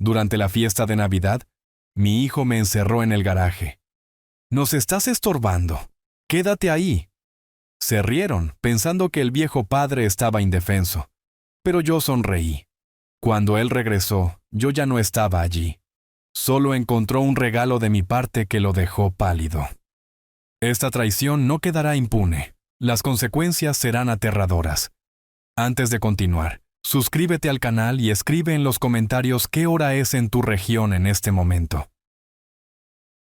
Durante la fiesta de Navidad, mi hijo me encerró en el garaje. «Nos estás estorbando. Quédate ahí». Se rieron, pensando que el viejo padre estaba indefenso. Pero yo sonreí. Cuando él regresó, yo ya no estaba allí. Solo encontró un regalo de mi parte que lo dejó pálido. Esta traición no quedará impune. Las consecuencias serán aterradoras. Antes de continuar, suscríbete al canal y escribe en los comentarios qué hora es en tu región en este momento.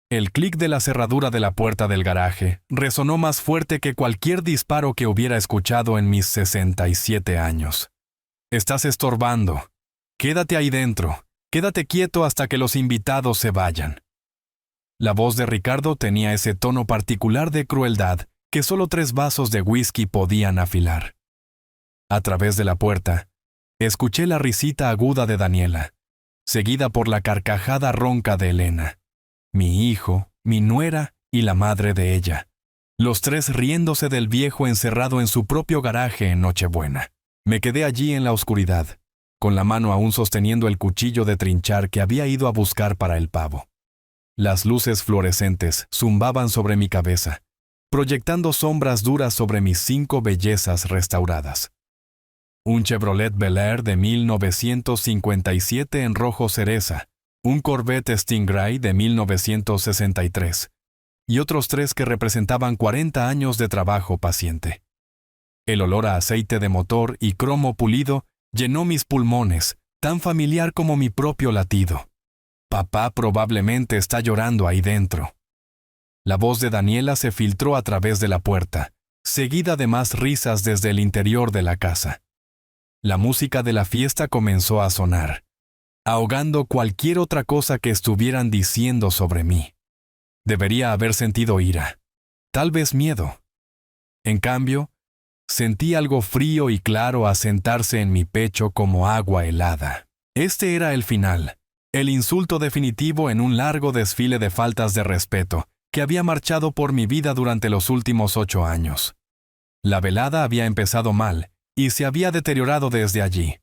El clic de la cerradura de la puerta del garaje resonó más fuerte que cualquier disparo que hubiera escuchado en mis 67 años. «Estás estorbando. Quédate ahí dentro. Quédate quieto hasta que los invitados se vayan». La voz de Ricardo tenía ese tono particular de crueldad que solo 3 vasos de whisky podían afilar. A través de la puerta, escuché la risita aguda de Daniela, seguida por la carcajada ronca de Elena, mi hijo, mi nuera y la madre de ella, los 3 riéndose del viejo encerrado en su propio garaje en Nochebuena. Me quedé allí en la oscuridad, con la mano aún sosteniendo el cuchillo de trinchar que había ido a buscar para el pavo. Las luces fluorescentes zumbaban sobre mi cabeza, proyectando sombras duras sobre mis 5 bellezas restauradas. Un Chevrolet Bel Air de 1957 en rojo cereza, un Corvette Stingray de 1963, y otros 3 que representaban 40 años de trabajo paciente. El olor a aceite de motor y cromo pulido llenó mis pulmones, tan familiar como mi propio latido. Papá probablemente está llorando ahí dentro. La voz de Daniela se filtró a través de la puerta, seguida de más risas desde el interior de la casa. La música de la fiesta comenzó a sonar, ahogando cualquier otra cosa que estuvieran diciendo sobre mí. Debería haber sentido ira, tal vez miedo. En cambio, sentí algo frío y claro asentarse en mi pecho como agua helada. Este era el final, el insulto definitivo en un largo desfile de faltas de respeto que había marchado por mi vida durante los últimos 8 años. La velada había empezado mal y se había deteriorado desde allí.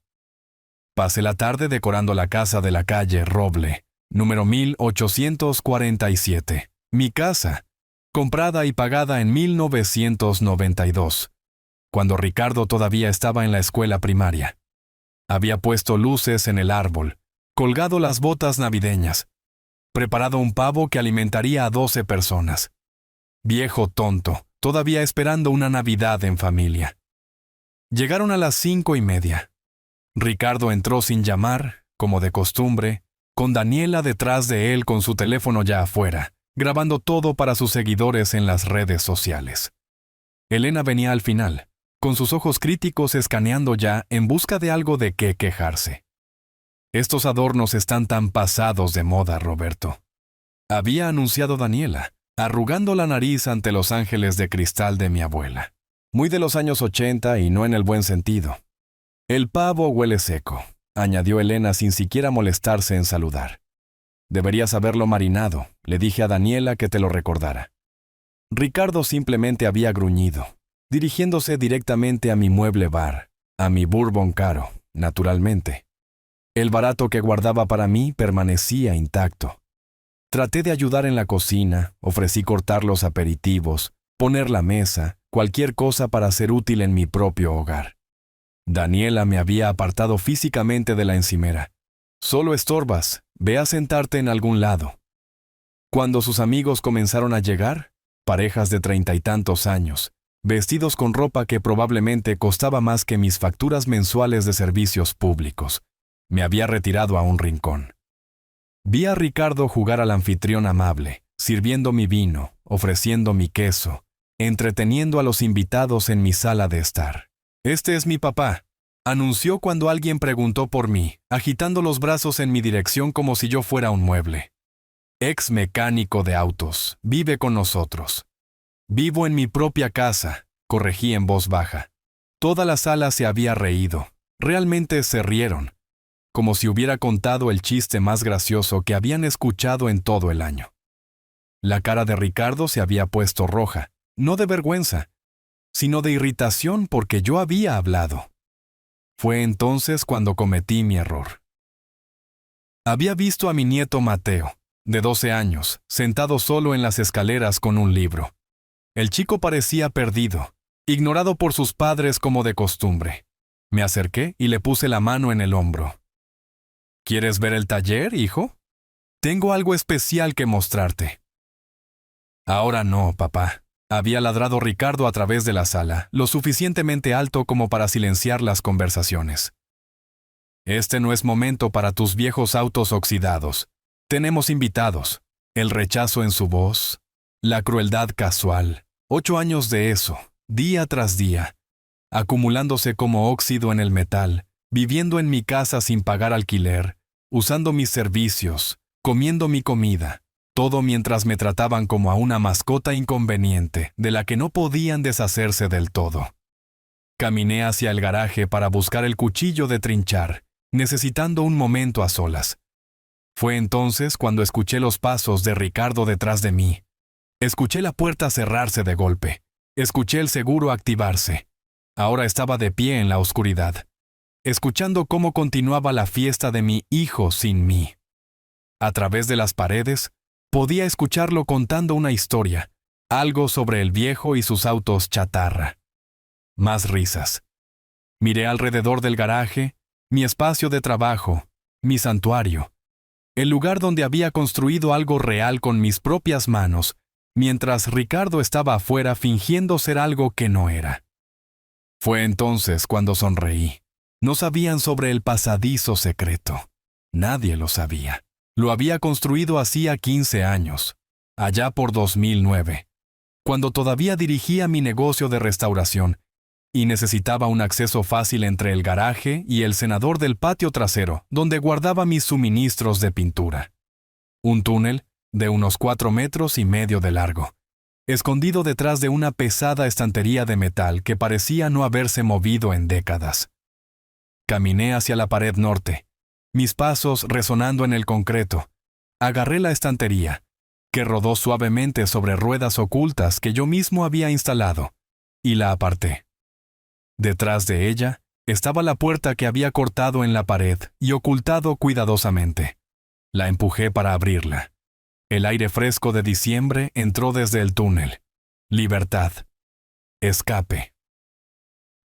Pasé la tarde decorando la casa de la calle Roble, número 1847, mi casa, comprada y pagada en 1992, cuando Ricardo todavía estaba en la escuela primaria. Había puesto luces en el árbol, colgado las botas navideñas, preparado un pavo que alimentaría a 12 personas. Viejo tonto, todavía esperando una Navidad en familia. Llegaron a las 5:30. Ricardo entró sin llamar, como de costumbre, con Daniela detrás de él con su teléfono ya afuera, grabando todo para sus seguidores en las redes sociales. Elena venía al final, con sus ojos críticos escaneando ya en busca de algo de qué quejarse. «Estos adornos están tan pasados de moda, Roberto», había anunciado Daniela, arrugando la nariz ante los ángeles de cristal de mi abuela. «Muy de los años 80 y no en el buen sentido». «El pavo huele seco», añadió Elena sin siquiera molestarse en saludar. «Deberías haberlo marinado», le dije a Daniela que te lo recordara. Ricardo simplemente había gruñido, dirigiéndose directamente a mi mueble bar, a mi bourbon caro, naturalmente. El barato que guardaba para mí permanecía intacto. Traté de ayudar en la cocina, ofrecí cortar los aperitivos, poner la mesa, cualquier cosa para ser útil en mi propio hogar. Daniela me había apartado físicamente de la encimera. «Solo estorbas, ve a sentarte en algún lado». Cuando sus amigos comenzaron a llegar, parejas de 30 y tantos años, vestidos con ropa que probablemente costaba más que mis facturas mensuales de servicios públicos, me había retirado a un rincón. Vi a Ricardo jugar al anfitrión amable, sirviendo mi vino, ofreciendo mi queso, entreteniendo a los invitados en mi sala de estar. «Este es mi papá», anunció cuando alguien preguntó por mí, agitando los brazos en mi dirección como si yo fuera un mueble. «Ex mecánico de autos, vive con nosotros». «Vivo en mi propia casa», corregí en voz baja. Toda la sala se había reído. Realmente se rieron, como si hubiera contado el chiste más gracioso que habían escuchado en todo el año. La cara de Ricardo se había puesto roja, no de vergüenza, sino de irritación porque yo había hablado. Fue entonces cuando cometí mi error. Había visto a mi nieto Mateo, de 12 años, sentado solo en las escaleras con un libro. El chico parecía perdido, ignorado por sus padres como de costumbre. Me acerqué y le puse la mano en el hombro. ¿Quieres ver el taller, hijo? Tengo algo especial que mostrarte. Ahora no, papá. Había ladrado Ricardo a través de la sala, lo suficientemente alto como para silenciar las conversaciones. Este no es momento para tus viejos autos oxidados. Tenemos invitados. El rechazo en su voz, la crueldad casual. 8 años de eso, día tras día, acumulándose como óxido en el metal, viviendo en mi casa sin pagar alquiler, usando mis servicios, comiendo mi comida, todo mientras me trataban como a una mascota inconveniente de la que no podían deshacerse del todo. Caminé hacia el garaje para buscar el cuchillo de trinchar, necesitando un momento a solas. Fue entonces cuando escuché los pasos de Ricardo detrás de mí. Escuché la puerta cerrarse de golpe. Escuché el seguro activarse. Ahora estaba de pie en la oscuridad, escuchando cómo continuaba la fiesta de mi hijo sin mí. A través de las paredes, podía escucharlo contando una historia, algo sobre el viejo y sus autos chatarra. Más risas. Miré alrededor del garaje, mi espacio de trabajo, mi santuario, el lugar donde había construido algo real con mis propias manos, mientras Ricardo estaba afuera fingiendo ser algo que no era. Fue entonces cuando sonreí. No sabían sobre el pasadizo secreto. Nadie lo sabía. Lo había construido hacía 15 años, allá por 2009, cuando todavía dirigía mi negocio de restauración y necesitaba un acceso fácil entre el garaje y el cenador del patio trasero, donde guardaba mis suministros de pintura. Un túnel de unos 4,5 metros de largo, escondido detrás de una pesada estantería de metal que parecía no haberse movido en décadas. Caminé hacia la pared norte, mis pasos resonando en el concreto. Agarré la estantería, que rodó suavemente sobre ruedas ocultas que yo mismo había instalado, y la aparté. Detrás de ella estaba la puerta que había cortado en la pared y ocultado cuidadosamente. La empujé para abrirla. El aire fresco de diciembre entró desde el túnel. Libertad. Escape.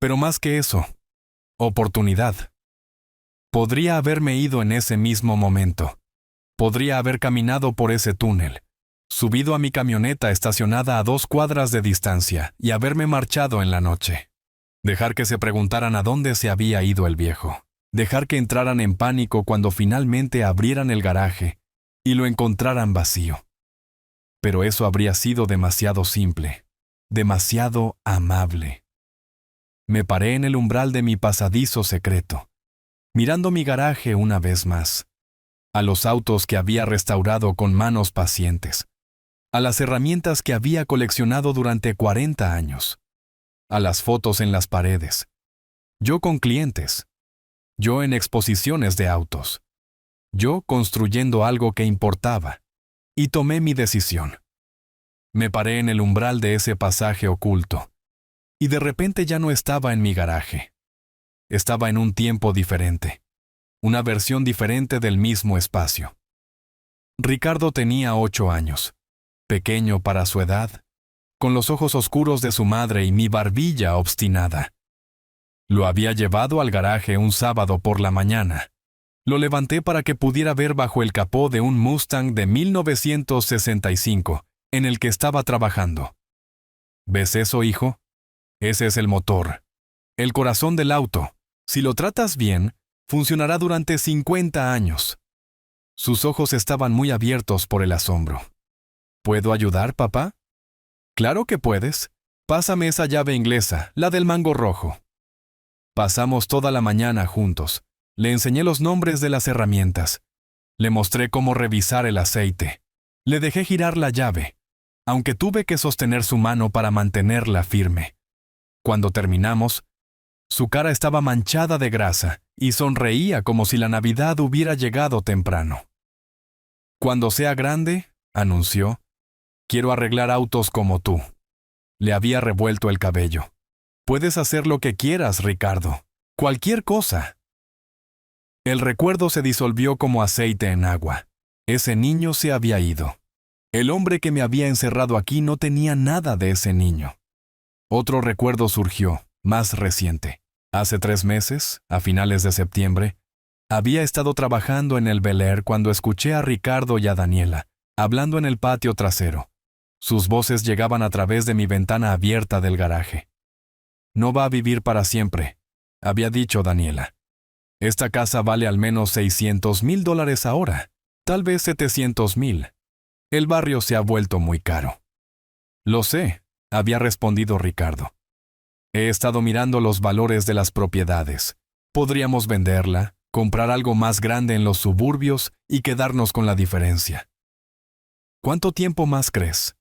Pero más que eso, oportunidad. Podría haberme ido en ese mismo momento. Podría haber caminado por ese túnel, subido a mi camioneta estacionada a 2 cuadras de distancia y haberme marchado en la noche. Dejar que se preguntaran a dónde se había ido el viejo. Dejar que entraran en pánico cuando finalmente abrieran el garaje y lo encontraran vacío. Pero eso habría sido demasiado simple, demasiado amable. Me paré en el umbral de mi pasadizo secreto, mirando mi garaje una vez más, a los autos que había restaurado con manos pacientes, a las herramientas que había coleccionado durante 40 años, a las fotos en las paredes, yo con clientes, yo en exposiciones de autos, yo construyendo algo que importaba, y tomé mi decisión. Me paré en el umbral de ese pasaje oculto, y de repente ya no estaba en mi garaje. Estaba en un tiempo diferente, una versión diferente del mismo espacio. Ricardo tenía 8 años, pequeño para su edad, con los ojos oscuros de su madre y mi barbilla obstinada. Lo había llevado al garaje un sábado por la mañana. Lo levanté para que pudiera ver bajo el capó de un Mustang de 1965, en el que estaba trabajando. ¿Ves eso, hijo? Ese es el motor, el corazón del auto. Si lo tratas bien, funcionará durante 50 años. Sus ojos estaban muy abiertos por el asombro. ¿Puedo ayudar, papá? Claro que puedes. Pásame esa llave inglesa, la del mango rojo. Pasamos toda la mañana juntos. Le enseñé los nombres de las herramientas. Le mostré cómo revisar el aceite. Le dejé girar la llave, aunque tuve que sostener su mano para mantenerla firme. Cuando terminamos, su cara estaba manchada de grasa y sonreía como si la Navidad hubiera llegado temprano. Cuando sea grande, anunció, quiero arreglar autos como tú. Le había revuelto el cabello. Puedes hacer lo que quieras, Ricardo. Cualquier cosa. El recuerdo se disolvió como aceite en agua. Ese niño se había ido. El hombre que me había encerrado aquí no tenía nada de ese niño. Otro recuerdo surgió, más reciente. Hace 3 meses, a finales de septiembre, había estado trabajando en el Bel Air cuando escuché a Ricardo y a Daniela, hablando en el patio trasero. Sus voces llegaban a través de mi ventana abierta del garaje. No va a vivir para siempre, había dicho Daniela. Esta casa vale al menos $600,000 ahora, tal vez 700,000. El barrio se ha vuelto muy caro. Lo sé, había respondido Ricardo. He estado mirando los valores de las propiedades. Podríamos venderla, comprar algo más grande en los suburbios y quedarnos con la diferencia. ¿Cuánto tiempo más crees?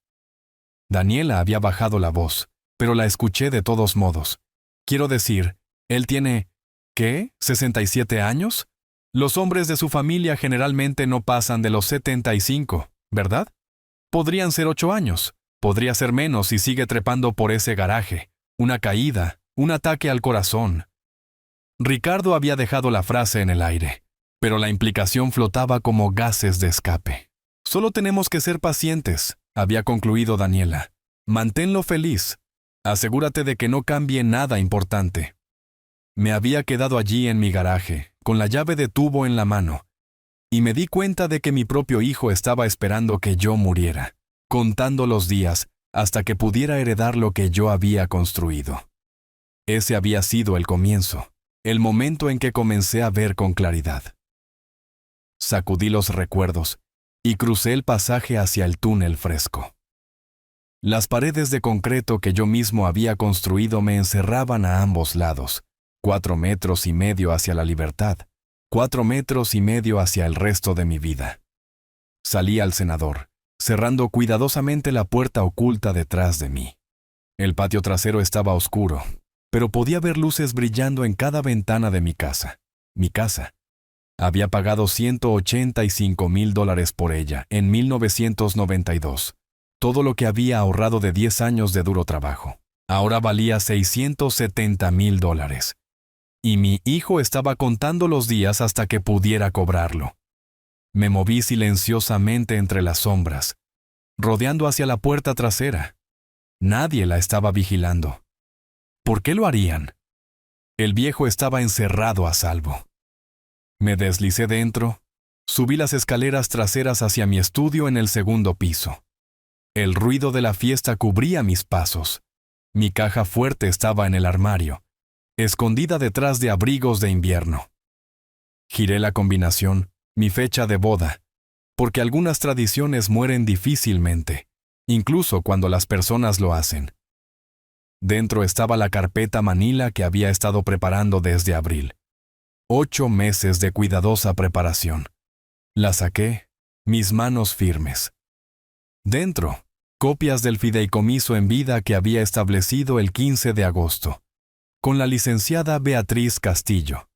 Daniela había bajado la voz, pero la escuché de todos modos. Quiero decir, él tiene, ¿qué? ¿67 años? Los hombres de su familia generalmente no pasan de los 75, ¿verdad? Podrían ser 8 años, podría ser menos si sigue trepando por ese garaje. Una caída, un ataque al corazón. Ricardo había dejado la frase en el aire, pero la implicación flotaba como gases de escape. Solo tenemos que ser pacientes, había concluido Daniela. Manténlo feliz. Asegúrate de que no cambie nada importante. Me había quedado allí en mi garaje, con la llave de tubo en la mano, y me di cuenta de que mi propio hijo estaba esperando que yo muriera, contando los días hasta que pudiera heredar lo que yo había construido. Ese había sido el comienzo, el momento en que comencé a ver con claridad. Sacudí los recuerdos y crucé el pasaje hacia el túnel fresco. Las paredes de concreto que yo mismo había construido me encerraban a ambos lados, 4,5 metros hacia la libertad, 4,5 metros hacia el resto de mi vida. Salí al cenador, cerrando cuidadosamente la puerta oculta detrás de mí. El patio trasero estaba oscuro, pero podía ver luces brillando en cada ventana de mi casa. Mi casa. Había pagado $185,000 por ella en 1992, todo lo que había ahorrado de 10 años de duro trabajo. Ahora valía $670,000. Y mi hijo estaba contando los días hasta que pudiera cobrarlo. Me moví silenciosamente entre las sombras, rodeando hacia la puerta trasera. Nadie la estaba vigilando. ¿Por qué lo harían? El viejo estaba encerrado a salvo. Me deslicé dentro, subí las escaleras traseras hacia mi estudio en el 2º piso. El ruido de la fiesta cubría mis pasos. Mi caja fuerte estaba en el armario, escondida detrás de abrigos de invierno. Giré la combinación, mi fecha de boda, porque algunas tradiciones mueren difícilmente, incluso cuando las personas lo hacen. Dentro estaba la carpeta manila que había estado preparando desde abril. 8 meses de cuidadosa preparación. La saqué, mis manos firmes. Dentro, copias del fideicomiso en vida que había establecido el 15 de agosto, con la licenciada Beatriz Castillo,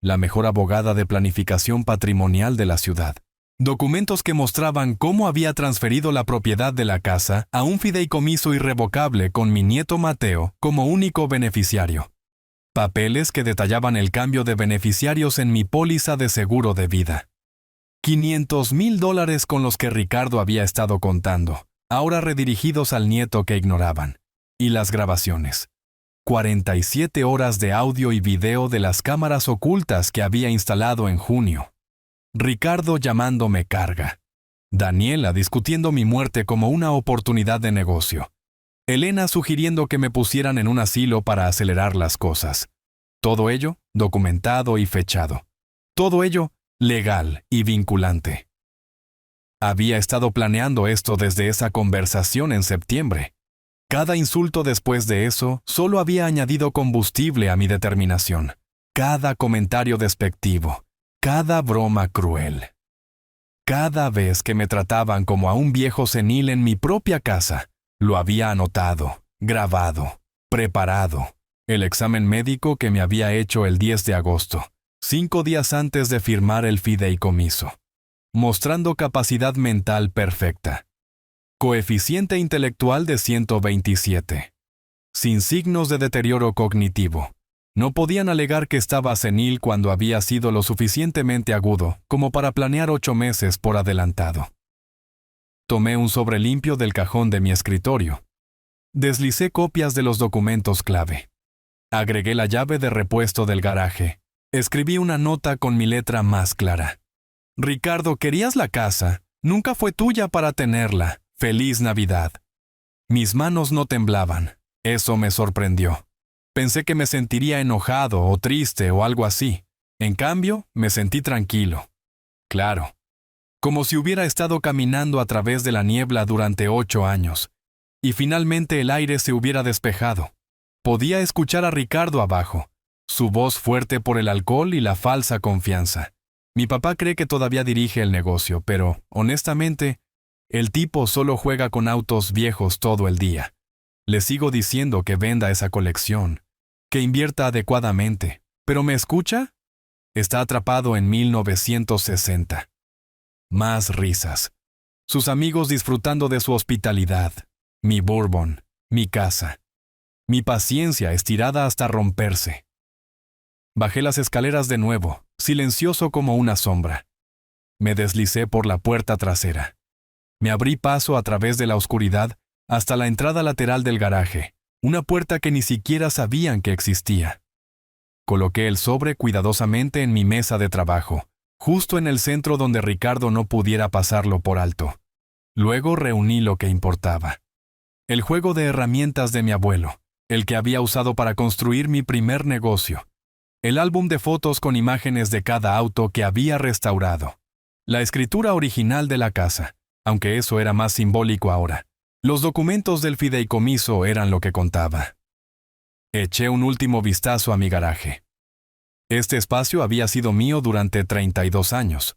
la mejor abogada de planificación patrimonial de la ciudad. Documentos que mostraban cómo había transferido la propiedad de la casa a un fideicomiso irrevocable con mi nieto Mateo como único beneficiario. Papeles que detallaban el cambio de beneficiarios en mi póliza de seguro de vida. $500,000 con los que Ricardo había estado contando, ahora redirigidos al nieto que ignoraban. Y las grabaciones. 47 horas de audio y video de las cámaras ocultas que había instalado en junio. Ricardo llamándome carga. Daniela discutiendo mi muerte como una oportunidad de negocio. Elena sugiriendo que me pusieran en un asilo para acelerar las cosas. Todo ello documentado y fechado. Todo ello legal y vinculante. Había estado planeando esto desde esa conversación en septiembre. Cada insulto después de eso solo había añadido combustible a mi determinación. Cada comentario despectivo, cada broma cruel. Cada vez que me trataban como a un viejo senil en mi propia casa, lo había anotado, grabado, preparado. El examen médico que me había hecho el 10 de agosto, 5 días antes de firmar el fideicomiso, mostrando capacidad mental perfecta. Coeficiente intelectual de 127. Sin signos de deterioro cognitivo. No podían alegar que estaba senil cuando había sido lo suficientemente agudo como para planear 8 meses por adelantado. Tomé un sobre limpio del cajón de mi escritorio. Deslicé copias de los documentos clave. Agregué la llave de repuesto del garaje. Escribí una nota con mi letra más clara. Ricardo, querías la casa. Nunca fue tuya para tenerla. Feliz Navidad. Mis manos no temblaban. Eso me sorprendió. Pensé que me sentiría enojado o triste o algo así. En cambio, me sentí tranquilo. Claro. Como si hubiera estado caminando a través de la niebla durante 8 años. Y finalmente el aire se hubiera despejado. Podía escuchar a Ricardo abajo, su voz fuerte por el alcohol y la falsa confianza. Mi papá cree que todavía dirige el negocio, pero, honestamente, el tipo solo juega con autos viejos todo el día. Le sigo diciendo que venda esa colección, que invierta adecuadamente, pero ¿me escucha? Está atrapado en 1960. Más risas. Sus amigos disfrutando de su hospitalidad, mi bourbon, mi casa. Mi paciencia estirada hasta romperse. Bajé las escaleras de nuevo, silencioso como una sombra. Me deslicé por la puerta trasera. Me abrí paso a través de la oscuridad hasta la entrada lateral del garaje, una puerta que ni siquiera sabían que existía. Coloqué el sobre cuidadosamente en mi mesa de trabajo, justo en el centro donde Ricardo no pudiera pasarlo por alto. Luego reuní lo que importaba. El juego de herramientas de mi abuelo, el que había usado para construir mi primer negocio. El álbum de fotos con imágenes de cada auto que había restaurado. La escritura original de la casa, aunque eso era más simbólico ahora. Los documentos del fideicomiso eran lo que contaba. Eché un último vistazo a mi garaje. Este espacio había sido mío durante 32 años.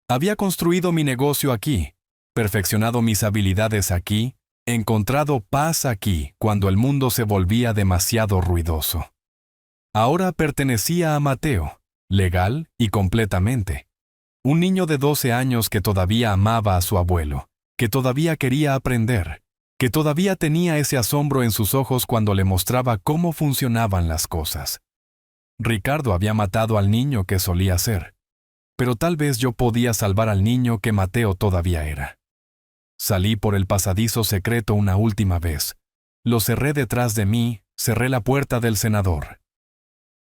Había construido mi negocio aquí, perfeccionado mis habilidades aquí, encontrado paz aquí cuando el mundo se volvía demasiado ruidoso. Ahora pertenecía a Mateo, legal y completamente. Un niño de 12 años que todavía amaba a su abuelo, que todavía quería aprender, que todavía tenía ese asombro en sus ojos cuando le mostraba cómo funcionaban las cosas. Ricardo había matado al niño que solía ser, pero tal vez yo podía salvar al niño que Mateo todavía era. Salí por el pasadizo secreto una última vez. Lo cerré detrás de mí, cerré la puerta del cenador.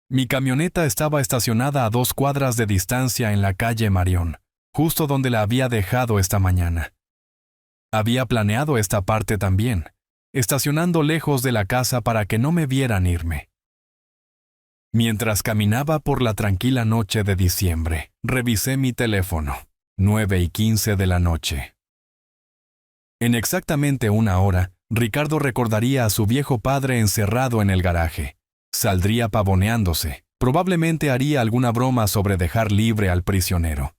Mi camioneta estaba estacionada a 2 cuadras de distancia en la calle Marión, justo donde la había dejado esta mañana. Había planeado esta parte también, estacionando lejos de la casa para que no me vieran irme. Mientras caminaba por la tranquila noche de diciembre, revisé mi teléfono. 9:15 de la noche. En exactamente 1 hora, Ricardo recordaría a su viejo padre encerrado en el garaje. Saldría pavoneándose. Probablemente haría alguna broma sobre dejar libre al prisionero.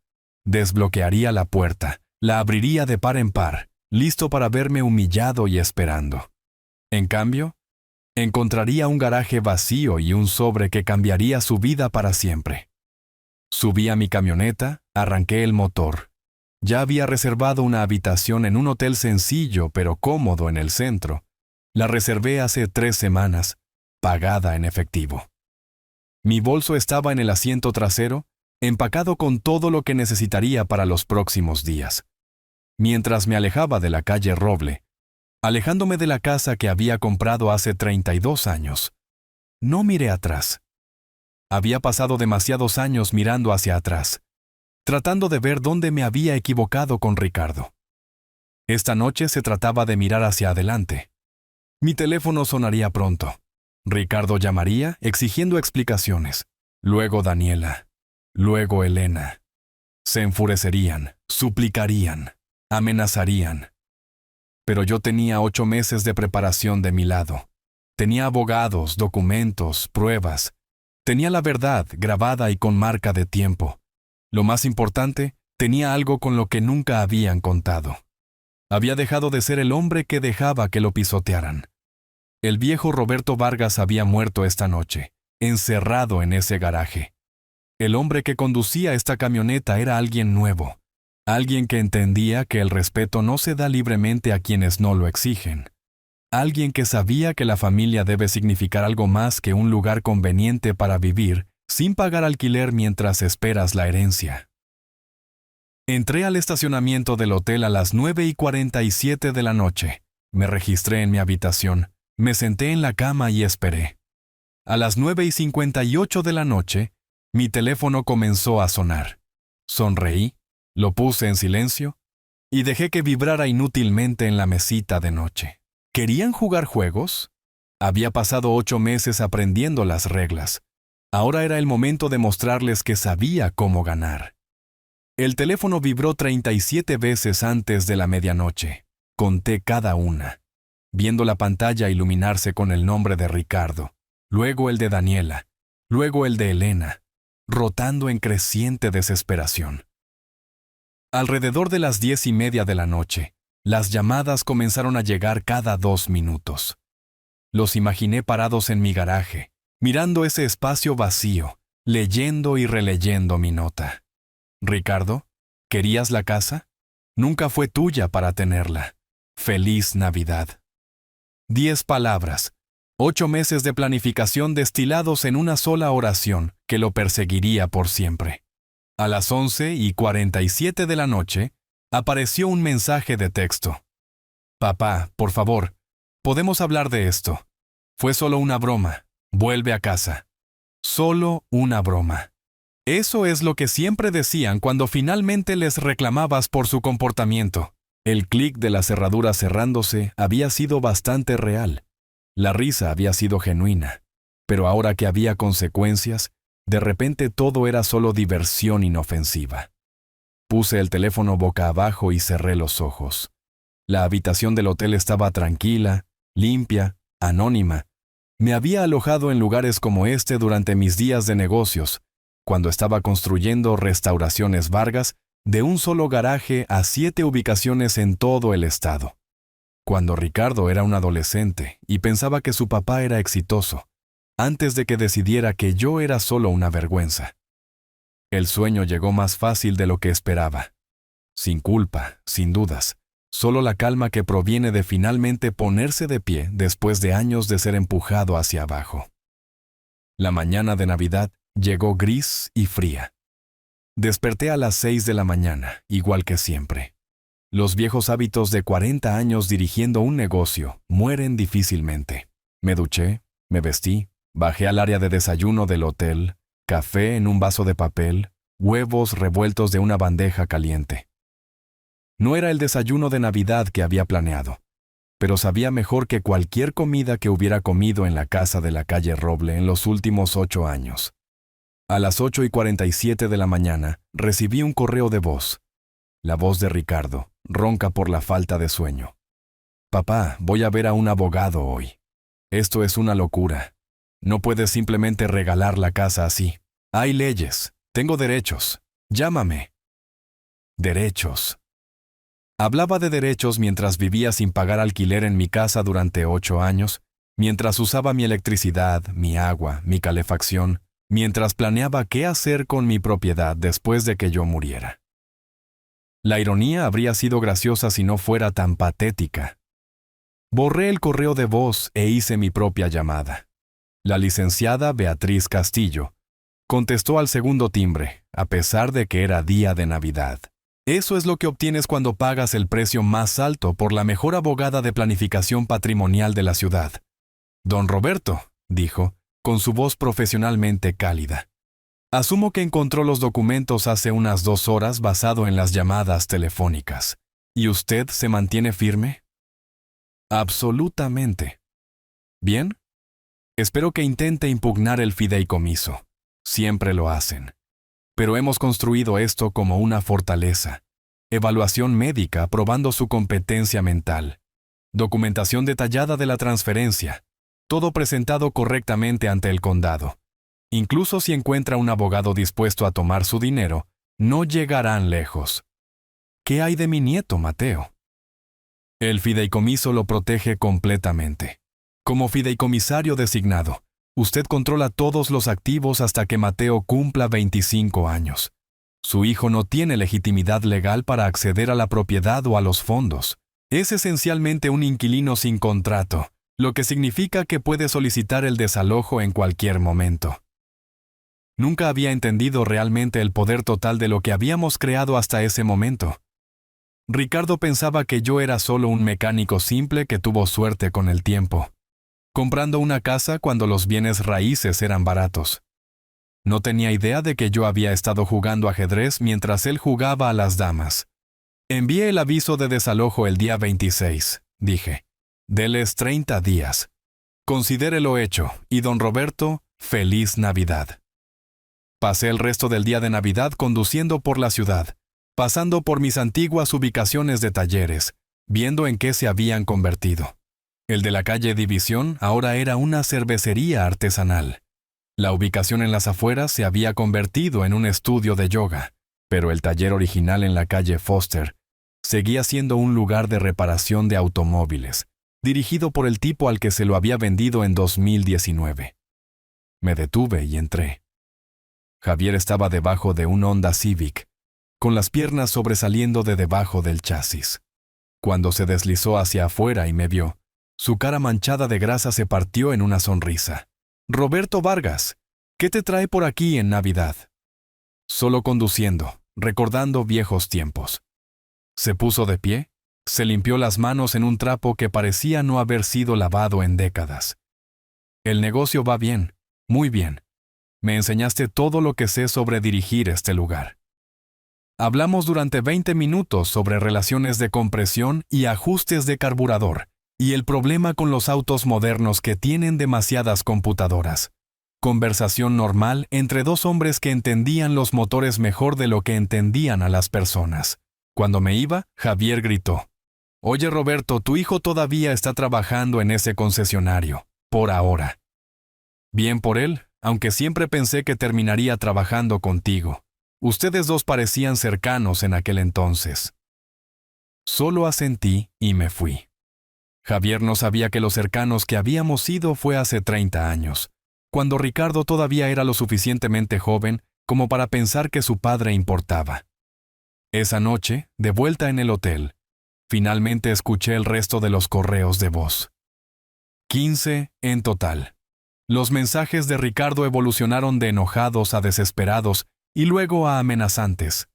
Desbloquearía la puerta, la abriría de par en par, listo para verme humillado y esperando. En cambio, encontraría un garaje vacío y un sobre que cambiaría su vida para siempre. Subí a mi camioneta, arranqué el motor. Ya había reservado una habitación en un hotel sencillo pero cómodo en el centro. La reservé hace 3 semanas, pagada en efectivo. Mi bolso estaba en el asiento trasero, empacado con todo lo que necesitaría para los próximos días. Mientras me alejaba de la calle Roble, alejándome de la casa que había comprado hace 32 años, no miré atrás. Había pasado demasiados años mirando hacia atrás, tratando de ver dónde me había equivocado con Ricardo. Esta noche se trataba de mirar hacia adelante. Mi teléfono sonaría pronto. Ricardo llamaría exigiendo explicaciones. Luego Daniela. Luego Elena. Se enfurecerían, suplicarían, amenazarían. Pero yo tenía 8 meses de preparación de mi lado. Tenía abogados, documentos, pruebas. Tenía la verdad grabada y con marca de tiempo. Lo más importante, tenía algo con lo que nunca habían contado. Había dejado de ser el hombre que dejaba que lo pisotearan. El viejo Roberto Vargas había muerto esta noche, encerrado en ese garaje. El hombre que conducía esta camioneta era alguien nuevo, alguien que entendía que el respeto no se da libremente a quienes no lo exigen. Alguien que sabía que la familia debe significar algo más que un lugar conveniente para vivir sin pagar alquiler mientras esperas la herencia. Entré al estacionamiento del hotel a las 9:47 de la noche. Me registré en mi habitación, me senté en la cama y esperé. A las 9:58 de la noche, mi teléfono comenzó a sonar. Sonreí, lo puse en silencio y dejé que vibrara inútilmente en la mesita de noche. ¿Querían jugar juegos? Había pasado 8 meses aprendiendo las reglas. Ahora era el momento de mostrarles que sabía cómo ganar. El teléfono vibró 37 veces antes de la medianoche. Conté cada una, viendo la pantalla iluminarse con el nombre de Ricardo, luego el de Daniela, luego el de Elena, rotando en creciente desesperación. Alrededor de las 10:30 de la noche, las llamadas comenzaron a llegar cada 2 minutos. Los imaginé parados en mi garaje, mirando ese espacio vacío, leyendo y releyendo mi nota. Ricardo, ¿querías la casa? Nunca fue tuya para tenerla. Feliz Navidad. 10 palabras, 8 meses de planificación destilados en una sola oración que lo perseguiría por siempre. A las 11:47 de la noche, apareció un mensaje de texto. Papá, por favor, podemos hablar de esto. Fue solo una broma. Vuelve a casa. Solo una broma. Eso es lo que siempre decían cuando finalmente les reclamabas por su comportamiento. El clic de la cerradura cerrándose había sido bastante real. La risa había sido genuina. Pero ahora que había consecuencias, de repente todo era solo diversión inofensiva. Puse el teléfono boca abajo y cerré los ojos. La habitación del hotel estaba tranquila, limpia, anónima. Me había alojado en lugares como este durante mis días de negocios, cuando estaba construyendo Restauraciones Vargas de un solo garaje a 7 ubicaciones en todo el estado. Cuando Ricardo era un adolescente y pensaba que su papá era exitoso, antes de que decidiera que yo era solo una vergüenza. El sueño llegó más fácil de lo que esperaba. Sin culpa, sin dudas, solo la calma que proviene de finalmente ponerse de pie después de años de ser empujado hacia abajo. La mañana de Navidad llegó gris y fría. Desperté a las 6 de la mañana, igual que siempre. Los viejos hábitos de 40 años dirigiendo un negocio mueren difícilmente. Me duché, me vestí, bajé al área de desayuno del hotel, café en un vaso de papel, huevos revueltos de una bandeja caliente. No era el desayuno de Navidad que había planeado, pero sabía mejor que cualquier comida que hubiera comido en la casa de la calle Roble en los últimos 8 años. A las 8:47 de la mañana recibí un correo de voz. La voz de Ricardo, ronca por la falta de sueño. Papá, voy a ver a un abogado hoy. Esto es una locura. No puedes simplemente regalar la casa así. Hay leyes. Tengo derechos. Llámame. Derechos. Hablaba de derechos mientras vivía sin pagar alquiler en mi casa durante 8 años, mientras usaba mi electricidad, mi agua, mi calefacción, mientras planeaba qué hacer con mi propiedad después de que yo muriera. La ironía habría sido graciosa si no fuera tan patética. Borré el correo de voz e hice mi propia llamada. La licenciada Beatriz Castillo contestó al segundo timbre, a pesar de que era día de Navidad. Eso es lo que obtienes cuando pagas el precio más alto por la mejor abogada de planificación patrimonial de la ciudad. Don Roberto, dijo, con su voz profesionalmente cálida. Asumo que encontró los documentos hace unas 2 horas basado en las llamadas telefónicas. ¿Y usted se mantiene firme? Absolutamente. ¿Bien? Espero que intente impugnar el fideicomiso. Siempre lo hacen. Pero hemos construido esto como una fortaleza. Evaluación médica probando su competencia mental. Documentación detallada de la transferencia. Todo presentado correctamente ante el condado. Incluso si encuentra un abogado dispuesto a tomar su dinero, no llegarán lejos. ¿Qué hay de mi nieto, Mateo? El fideicomiso lo protege completamente. Como fideicomisario designado, usted controla todos los activos hasta que Mateo cumpla 25 años. Su hijo no tiene legitimidad legal para acceder a la propiedad o a los fondos. Es esencialmente un inquilino sin contrato, lo que significa que puede solicitar el desalojo en cualquier momento. Nunca había entendido realmente el poder total de lo que habíamos creado hasta ese momento. Ricardo pensaba que yo era solo un mecánico simple que tuvo suerte con el tiempo, comprando una casa cuando los bienes raíces eran baratos. No tenía idea de que yo había estado jugando ajedrez mientras él jugaba a las damas. Envié el aviso de desalojo el día 26, dije. Deles 30 días. Considérelo hecho, y don Roberto, feliz Navidad. Pasé el resto del día de Navidad conduciendo por la ciudad, pasando por mis antiguas ubicaciones de talleres, viendo en qué se habían convertido. El de la calle División ahora era una cervecería artesanal. La ubicación en las afueras se había convertido en un estudio de yoga, pero el taller original en la calle Foster seguía siendo un lugar de reparación de automóviles, dirigido por el tipo al que se lo había vendido en 2019. Me detuve y entré. Javier estaba debajo de un Honda Civic, con las piernas sobresaliendo de debajo del chasis. Cuando se deslizó hacia afuera y me vio, su cara manchada de grasa se partió en una sonrisa. «Roberto Vargas, ¿qué te trae por aquí en Navidad?» Solo conduciendo, recordando viejos tiempos. Se puso de pie, se limpió las manos en un trapo que parecía no haber sido lavado en décadas. «El negocio va bien, muy bien. Me enseñaste todo lo que sé sobre dirigir este lugar». Hablamos durante 20 minutos sobre relaciones de compresión y ajustes de carburador, y el problema con los autos modernos que tienen demasiadas computadoras. Conversación normal entre dos hombres que entendían los motores mejor de lo que entendían a las personas. Cuando me iba, Javier gritó: «Oye Roberto, tu hijo todavía está trabajando en ese concesionario, por ahora». Bien por él, aunque siempre pensé que terminaría trabajando contigo. Ustedes dos parecían cercanos en aquel entonces. Solo asentí y me fui. Javier no sabía que lo cercanos que habíamos sido fue hace 30 años, cuando Ricardo todavía era lo suficientemente joven como para pensar que su padre importaba. Esa noche, de vuelta en el hotel, finalmente escuché el resto de los correos de voz. 15 en total. Los mensajes de Ricardo evolucionaron de enojados a desesperados y luego a amenazantes.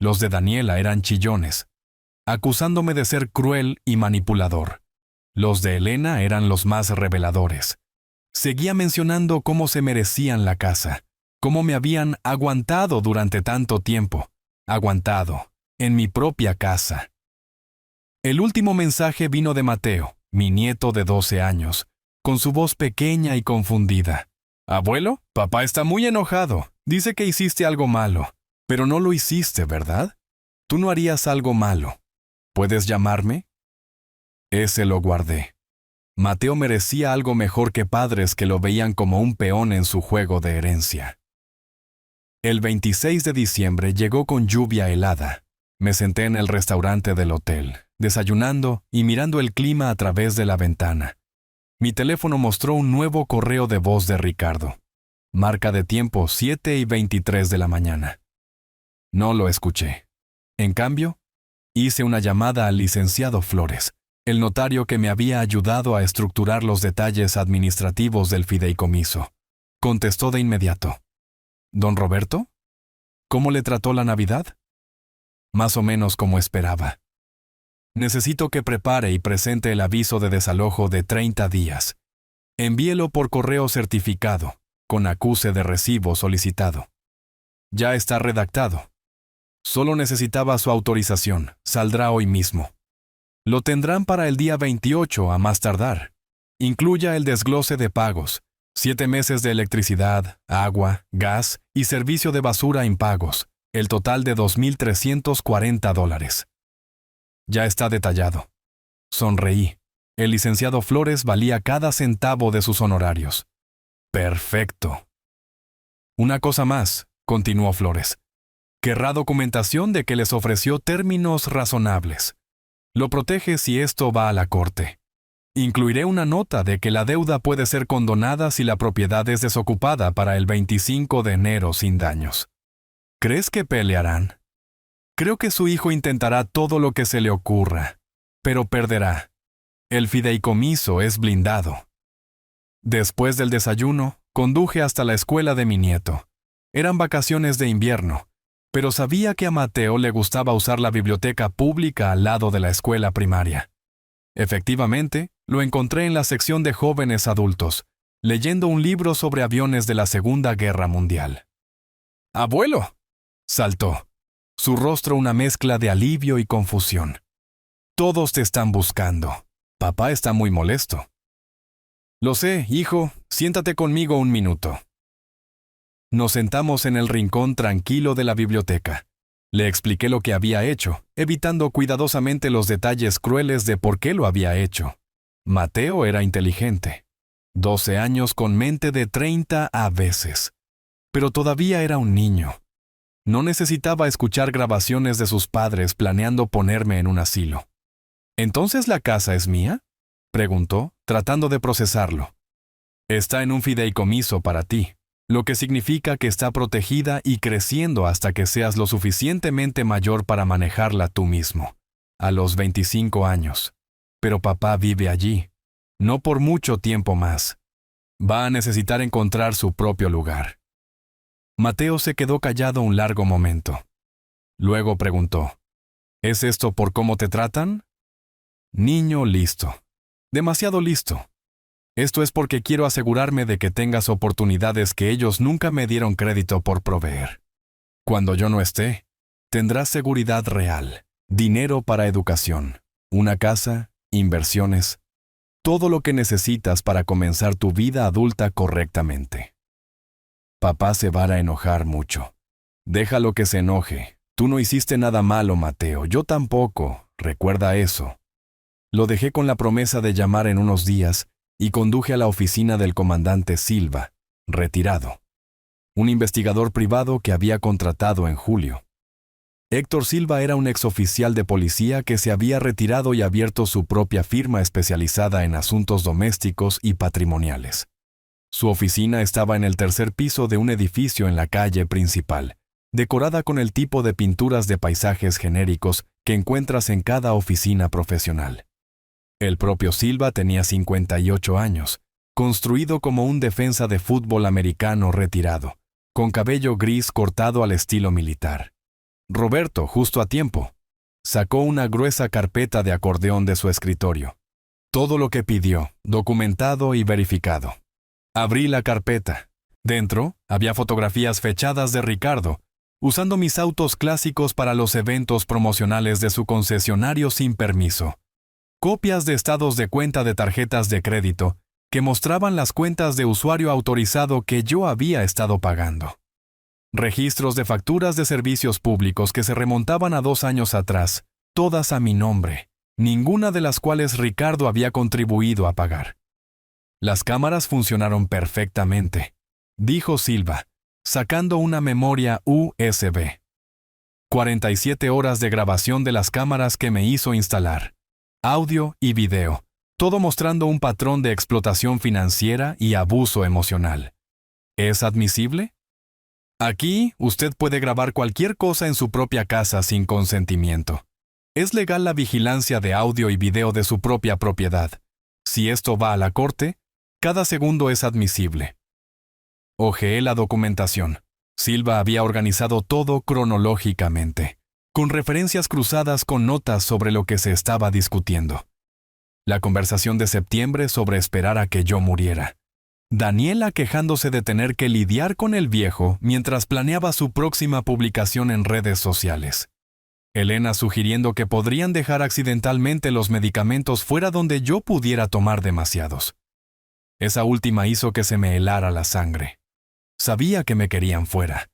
Los de Daniela eran chillones, acusándome de ser cruel y manipulador. Los de Elena eran los más reveladores. Seguía mencionando cómo se merecían la casa, cómo me habían aguantado durante tanto tiempo, aguantado, en mi propia casa. El último mensaje vino de Mateo, mi nieto de 12 años, con su voz pequeña y confundida. «Abuelo, papá está muy enojado. Dice que hiciste algo malo. Pero no lo hiciste, ¿verdad? Tú no harías algo malo. ¿Puedes llamarme?» Ese lo guardé. Mateo merecía algo mejor que padres que lo veían como un peón en su juego de herencia. El 26 de diciembre llegó con lluvia helada. Me senté en el restaurante del hotel, desayunando y mirando el clima a través de la ventana. Mi teléfono mostró un nuevo correo de voz de Ricardo. Marca de tiempo 7:23 de la mañana. No lo escuché. En cambio, hice una llamada al licenciado Flores, el notario que me había ayudado a estructurar los detalles administrativos del fideicomiso. Contestó de inmediato. «¿Don Roberto? ¿Cómo le trató la Navidad?» «Más o menos como esperaba. Necesito que prepare y presente el aviso de desalojo de 30 días. Envíelo por correo certificado, con acuse de recibo solicitado. Ya está redactado. Solo necesitaba su autorización. Saldrá hoy mismo. Lo tendrán para el día 28 a más tardar. Incluya el desglose de pagos, 7 meses de electricidad, agua, gas y servicio de basura impagos, el total de $2,340. Ya está detallado. Sonreí. El licenciado Flores valía cada centavo de sus honorarios. Perfecto. Una cosa más, continuó Flores. Querrá documentación de que les ofreció términos razonables. Lo protege si esto va a la corte. Incluiré una nota de que la deuda puede ser condonada si la propiedad es desocupada para el 25 de enero sin daños. ¿Crees que pelearán? Creo que su hijo intentará todo lo que se le ocurra. pero perderá. El fideicomiso es blindado. Después del desayuno, conduje hasta la escuela de mi nieto. Eran vacaciones de invierno, pero sabía que a Mateo le gustaba usar la biblioteca pública al lado de la escuela primaria. Efectivamente, lo encontré en la sección de jóvenes adultos, leyendo un libro sobre aviones de la Segunda Guerra Mundial. ¡Abuelo!, saltó, su rostro una mezcla de alivio y confusión. Todos te están buscando. Papá está muy molesto. Lo sé, hijo, siéntate conmigo un minuto. Nos sentamos en el rincón tranquilo de la biblioteca. Le expliqué lo que había hecho, evitando cuidadosamente los detalles crueles de por qué lo había hecho. Mateo era inteligente. 12 años con mente de 30 a veces. Pero todavía era un niño. No necesitaba escuchar grabaciones de sus padres planeando ponerme en un asilo. ¿Entonces la casa es mía?, preguntó, tratando de procesarlo. Está en un fideicomiso para ti, lo que significa que está protegida y creciendo hasta que seas lo suficientemente mayor para manejarla tú mismo, a los 25 años. Pero papá vive allí, no por mucho tiempo más. Va a necesitar encontrar su propio lugar. Mateo se quedó callado un largo momento. Luego preguntó, ¿es esto por cómo te tratan? Niño listo. Demasiado listo. Esto es porque quiero asegurarme de que tengas oportunidades que ellos nunca me dieron crédito por proveer. Cuando yo no esté, tendrás seguridad real, dinero para educación, una casa, inversiones, todo lo que necesitas para comenzar tu vida adulta correctamente. Papá se va a enojar mucho. Déjalo que se enoje. Tú no hiciste nada malo, Mateo. Yo tampoco. Recuerda eso. Lo dejé con la promesa de llamar en unos días y conduje a la oficina del comandante Silva, retirado. Un investigador privado que había contratado en julio. Héctor Silva era un exoficial de policía que se había retirado y abierto su propia firma especializada en asuntos domésticos y patrimoniales. Su oficina estaba en el tercer piso de un edificio en la calle principal, decorada con el tipo de pinturas de paisajes genéricos que encuentras en cada oficina profesional. El propio Silva tenía 58 años, construido como un defensa de fútbol americano retirado, con cabello gris cortado al estilo militar. Roberto, justo a tiempo, sacó una gruesa carpeta de acordeón de su escritorio. Todo lo que pidió, documentado y verificado. Abrí la carpeta. Dentro había fotografías fechadas de Ricardo, usando mis autos clásicos para los eventos promocionales de su concesionario sin permiso. Copias de estados de cuenta de tarjetas de crédito que mostraban las cuentas de usuario autorizado que yo había estado pagando. Registros de facturas de servicios públicos que se remontaban a 2 años atrás, todas a mi nombre, ninguna de las cuales Ricardo había contribuido a pagar. Las cámaras funcionaron perfectamente, dijo Silva, sacando una memoria USB. 47 horas de grabación de las cámaras que me hizo instalar. Audio y video, todo mostrando un patrón de explotación financiera y abuso emocional. ¿Es admisible? Aquí, usted puede grabar cualquier cosa en su propia casa sin consentimiento. Es legal la vigilancia de audio y video de su propia propiedad. Si esto va a la corte, cada segundo es admisible. Hojeé la documentación. Silva había organizado todo cronológicamente, con referencias cruzadas con notas sobre lo que se estaba discutiendo. La conversación de septiembre sobre esperar a que yo muriera. Daniela quejándose de tener que lidiar con el viejo mientras planeaba su próxima publicación en redes sociales. Elena sugiriendo que podrían dejar accidentalmente los medicamentos fuera donde yo pudiera tomar demasiados. Esa última hizo que se me helara la sangre. Sabía que me querían fuera,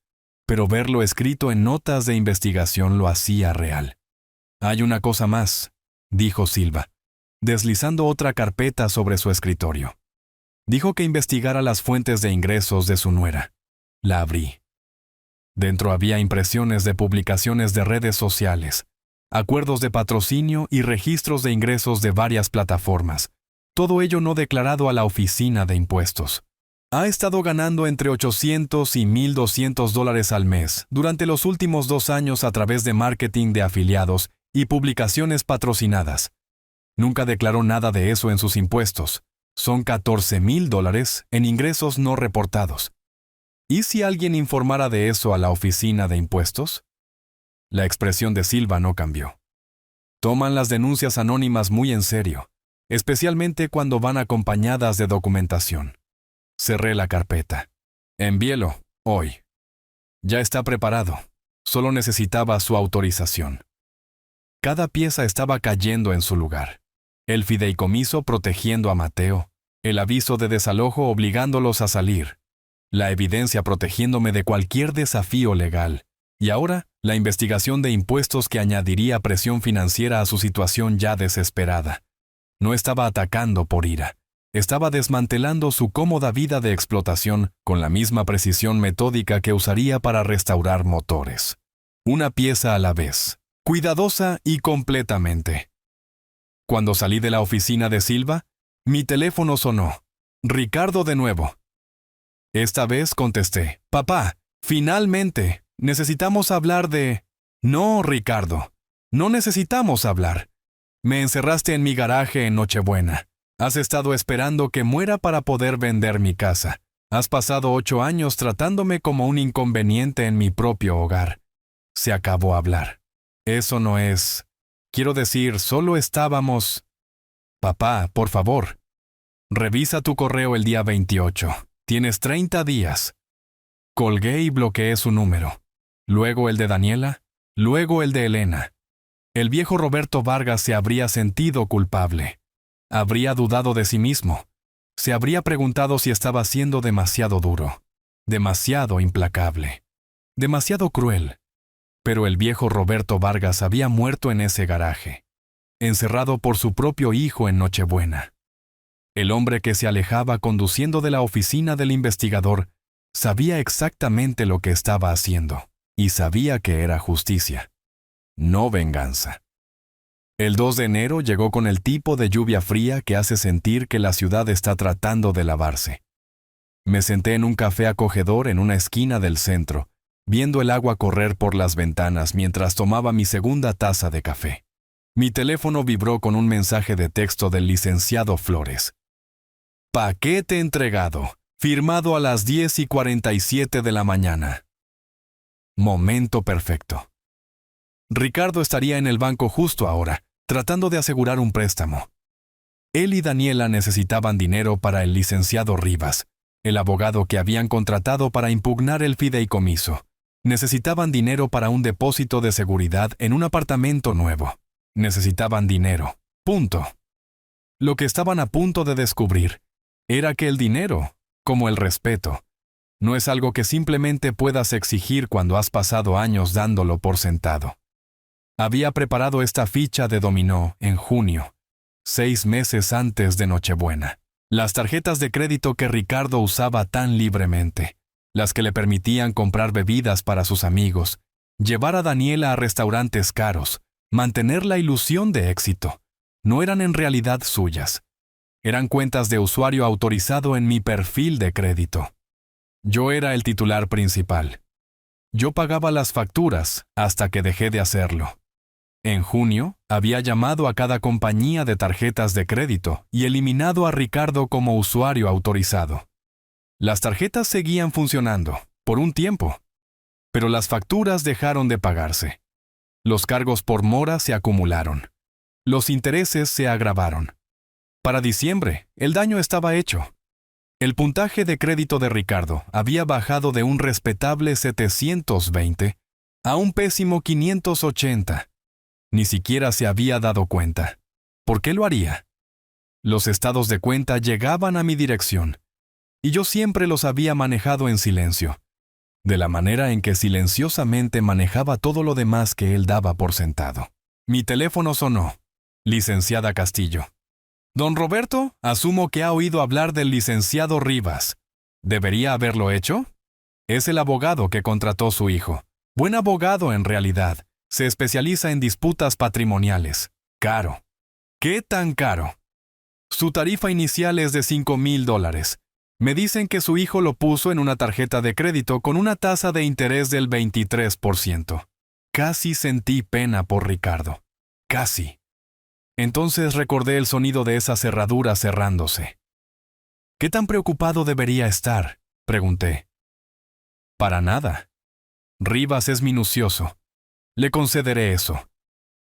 pero verlo escrito en notas de investigación lo hacía real. Hay una cosa más, dijo Silva, deslizando otra carpeta sobre su escritorio. Dijo que investigara las fuentes de ingresos de su nuera. La abrí. Dentro había impresiones de publicaciones de redes sociales, acuerdos de patrocinio y registros de ingresos de varias plataformas, todo ello no declarado a la oficina de impuestos. Ha estado ganando entre $800 y $1,200 al mes durante los últimos 2 años a través de marketing de afiliados y publicaciones patrocinadas. Nunca declaró nada de eso en sus impuestos. Son $14,000 en ingresos no reportados. ¿Y si alguien informara de eso a la oficina de impuestos? La expresión de Silva no cambió. Toman las denuncias anónimas muy en serio, especialmente cuando van acompañadas de documentación. Cerré la carpeta. Envíelo, hoy. Ya está preparado. Solo necesitaba su autorización. Cada pieza estaba cayendo en su lugar. El fideicomiso protegiendo a Mateo, el aviso de desalojo obligándolos a salir, la evidencia protegiéndome de cualquier desafío legal, y ahora la investigación de impuestos que añadiría presión financiera a su situación ya desesperada. No estaba atacando por ira. Estaba desmantelando su cómoda vida de explotación con la misma precisión metódica que usaría para restaurar motores. Una pieza a la vez, cuidadosa y completamente. Cuando salí de la oficina de Silva, mi teléfono sonó. Ricardo de nuevo. Esta vez contesté. Papá, finalmente, necesitamos hablar de... No, Ricardo, no necesitamos hablar. Me encerraste en mi garaje en Nochebuena. Has estado esperando que muera para poder vender mi casa. Has pasado 8 años tratándome como un inconveniente en mi propio hogar. Se acabó hablar. Eso no es... Quiero decir, solo estábamos... Papá, por favor. Revisa tu correo el día 28. Tienes 30 días. Colgué y bloqueé su número. Luego el de Daniela. Luego el de Elena. El viejo Roberto Vargas se habría sentido culpable. Habría dudado de sí mismo. Se habría preguntado si estaba siendo demasiado duro, demasiado implacable, demasiado cruel. Pero el viejo Roberto Vargas había muerto en ese garaje, encerrado por su propio hijo en Nochebuena. El hombre que se alejaba conduciendo de la oficina del investigador sabía exactamente lo que estaba haciendo, y sabía que era justicia, no venganza. El 2 de enero llegó con el tipo de lluvia fría que hace sentir que la ciudad está tratando de lavarse. Me senté en un café acogedor en una esquina del centro, viendo el agua correr por las ventanas mientras tomaba mi segunda taza de café. Mi teléfono vibró con un mensaje de texto del licenciado Flores. Paquete entregado, firmado a las 10:47 de la mañana. Momento perfecto. Ricardo estaría en el banco justo ahora, tratando de asegurar un préstamo. Él y Daniela necesitaban dinero para el licenciado Rivas, el abogado que habían contratado para impugnar el fideicomiso. Necesitaban dinero para un depósito de seguridad en un apartamento nuevo. Necesitaban dinero. Punto. Lo que estaban a punto de descubrir era que el dinero, como el respeto, no es algo que simplemente puedas exigir cuando has pasado años dándolo por sentado. Había preparado esta ficha de dominó en junio, 6 meses antes de Nochebuena. Las tarjetas de crédito que Ricardo usaba tan libremente, las que le permitían comprar bebidas para sus amigos, llevar a Daniela a restaurantes caros, mantener la ilusión de éxito, no eran en realidad suyas. Eran cuentas de usuario autorizado en mi perfil de crédito. Yo era el titular principal. Yo pagaba las facturas hasta que dejé de hacerlo. En junio, había llamado a cada compañía de tarjetas de crédito y eliminado a Ricardo como usuario autorizado. Las tarjetas seguían funcionando, por un tiempo, pero las facturas dejaron de pagarse. Los cargos por mora se acumularon. Los intereses se agravaron. Para diciembre, el daño estaba hecho. El puntaje de crédito de Ricardo había bajado de un respetable 720 a un pésimo 580. Ni siquiera se había dado cuenta. ¿Por qué lo haría? Los estados de cuenta llegaban a mi dirección, y yo siempre los había manejado en silencio, de la manera en que silenciosamente manejaba todo lo demás que él daba por sentado. Mi teléfono sonó. Licenciada Castillo. Don Roberto, asumo que ha oído hablar del licenciado Rivas. ¿Debería haberlo hecho? Es el abogado que contrató su hijo. Buen abogado en realidad. Se especializa en disputas patrimoniales. Caro. ¿Qué tan caro? Su tarifa inicial es de $5,000. Me dicen que su hijo lo puso en una tarjeta de crédito con una tasa de interés del 23%. Casi sentí pena por Ricardo. Casi. Entonces recordé el sonido de esa cerradura cerrándose. ¿Qué tan preocupado debería estar?, pregunté. Para nada. Rivas es minucioso. Le concederé eso.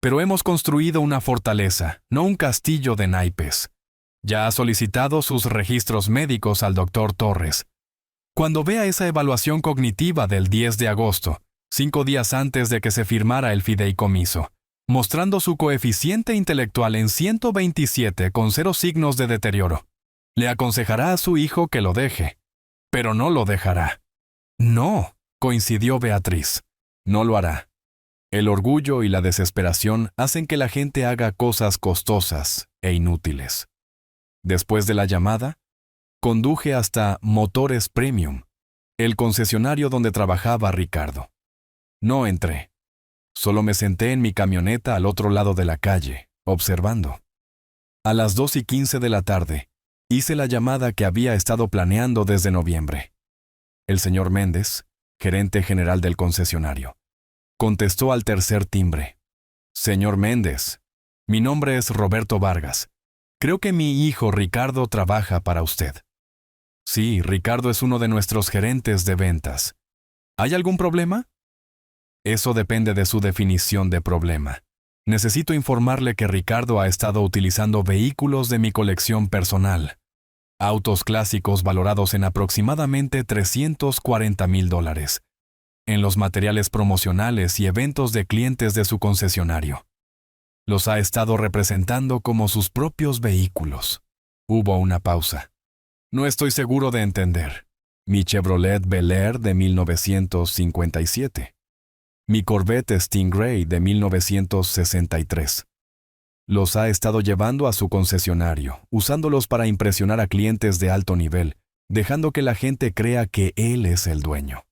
Pero hemos construido una fortaleza, no un castillo de naipes. Ya ha solicitado sus registros médicos al doctor Torres. Cuando vea esa evaluación cognitiva del 10 de agosto, 5 días antes de que se firmara el fideicomiso, mostrando su coeficiente intelectual en 127 con 0 signos de deterioro, le aconsejará a su hijo que lo deje. Pero no lo dejará. No, coincidió Beatriz. No lo hará. El orgullo y la desesperación hacen que la gente haga cosas costosas e inútiles. Después de la llamada, conduje hasta Motores Premium, el concesionario donde trabajaba Ricardo. No entré. Solo me senté en mi camioneta al otro lado de la calle, observando. A las 2:15 de la tarde, hice la llamada que había estado planeando desde noviembre. El señor Méndez, gerente general del concesionario, contestó al tercer timbre. Señor Méndez, mi nombre es Roberto Vargas. Creo que mi hijo Ricardo trabaja para usted. Sí, Ricardo es uno de nuestros gerentes de ventas. ¿Hay algún problema? Eso depende de su definición de problema. Necesito informarle que Ricardo ha estado utilizando vehículos de mi colección personal. Autos clásicos valorados en aproximadamente $340,000. En los materiales promocionales y eventos de clientes de su concesionario. Los ha estado representando como sus propios vehículos. Hubo una pausa. No estoy seguro de entender. Mi Chevrolet Bel Air de 1957. Mi Corvette Stingray de 1963. Los ha estado llevando a su concesionario, usándolos para impresionar a clientes de alto nivel, dejando que la gente crea que él es el dueño.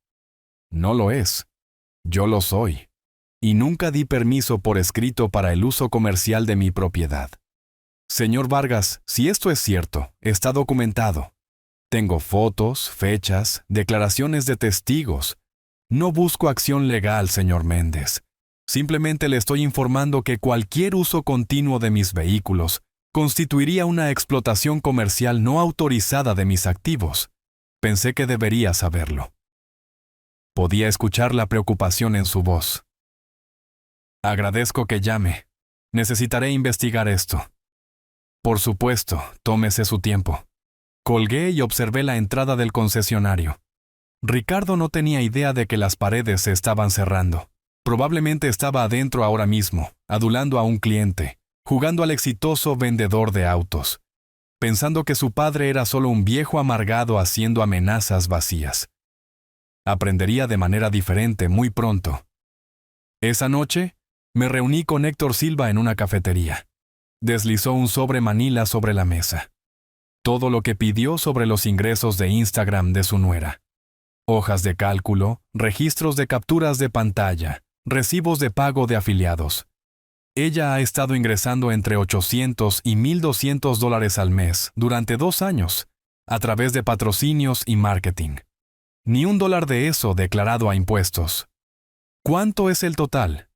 No lo es. Yo lo soy. Y nunca di permiso por escrito para el uso comercial de mi propiedad. Señor Vargas, si esto es cierto, está documentado. Tengo fotos, fechas, declaraciones de testigos. No busco acción legal, señor Méndez. Simplemente le estoy informando que cualquier uso continuo de mis vehículos constituiría una explotación comercial no autorizada de mis activos. Pensé que debería saberlo. Podía escuchar la preocupación en su voz. Agradezco que llame. Necesitaré investigar esto. Por supuesto, tómese su tiempo. Colgué y observé la entrada del concesionario. Ricardo no tenía idea de que las paredes se estaban cerrando. Probablemente estaba adentro ahora mismo, adulando a un cliente, jugando al exitoso vendedor de autos, pensando que su padre era solo un viejo amargado haciendo amenazas vacías. Aprendería de manera diferente muy pronto. Esa noche, me reuní con Héctor Silva en una cafetería. Deslizó un sobre manila sobre la mesa. Todo lo que pidió sobre los ingresos de Instagram de su nuera. Hojas de cálculo, registros de capturas de pantalla, recibos de pago de afiliados. Ella ha estado ingresando entre $800 y $1,200 al mes durante 2 años, a través de patrocinios y marketing. Ni $1 de eso declarado a impuestos. ¿Cuánto es el total?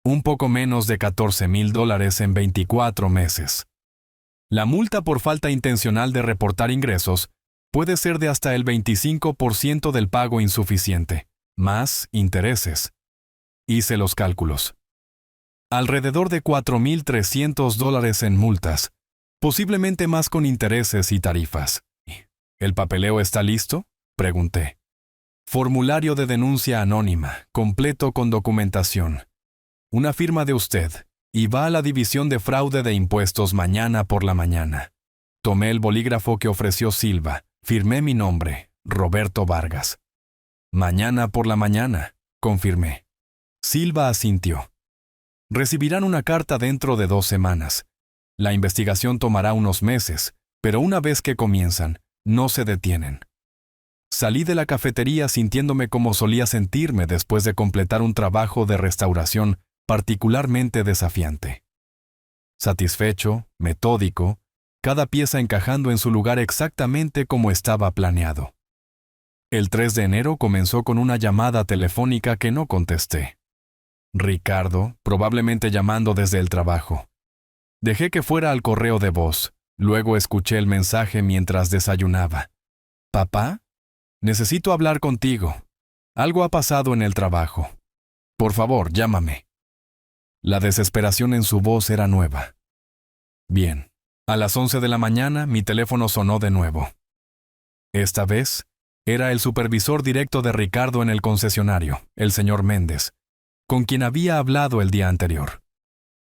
Un poco menos de $14,000 en 24 meses. La multa por falta intencional de reportar ingresos puede ser de hasta el 25% del pago insuficiente, más intereses. Hice los cálculos. Alrededor de $4,300 en multas, posiblemente más con intereses y tarifas. ¿El papeleo está listo?, pregunté. Formulario de denuncia anónima, completo con documentación. Una firma de usted, y va a la división de fraude de impuestos mañana por la mañana. Tomé el bolígrafo que ofreció Silva, firmé mi nombre, Roberto Vargas. Mañana por la mañana, confirmé. Silva asintió. Recibirán una carta dentro de 2 semanas. La investigación tomará unos meses, pero una vez que comienzan, no se detienen. Salí de la cafetería sintiéndome como solía sentirme después de completar un trabajo de restauración particularmente desafiante. Satisfecho, metódico, cada pieza encajando en su lugar exactamente como estaba planeado. El 3 de enero comenzó con una llamada telefónica que no contesté. Ricardo, probablemente llamando desde el trabajo. Dejé que fuera al correo de voz. Luego escuché el mensaje mientras desayunaba. «Papá, necesito hablar contigo. Algo ha pasado en el trabajo. Por favor, llámame». La desesperación en su voz era nueva. Bien. A las 11 de la mañana, mi teléfono sonó de nuevo. Esta vez, era el supervisor directo de Ricardo en el concesionario, el señor Méndez, con quien había hablado el día anterior.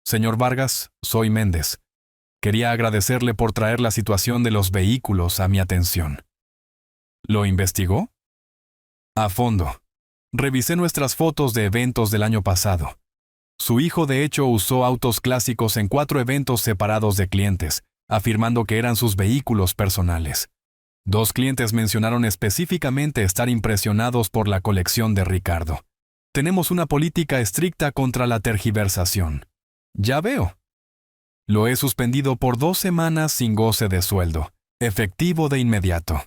«Señor Vargas, soy Méndez. Quería agradecerle por traer la situación de los vehículos a mi atención». «¿Lo investigó?» «A fondo. Revisé nuestras fotos de eventos del año pasado. Su hijo de hecho usó autos clásicos en 4 eventos separados de clientes, afirmando que eran sus vehículos personales. 2 clientes mencionaron específicamente estar impresionados por la colección de Ricardo. Tenemos una política estricta contra la tergiversación». «Ya veo». «Lo he suspendido por 2 semanas sin goce de sueldo, efectivo de inmediato.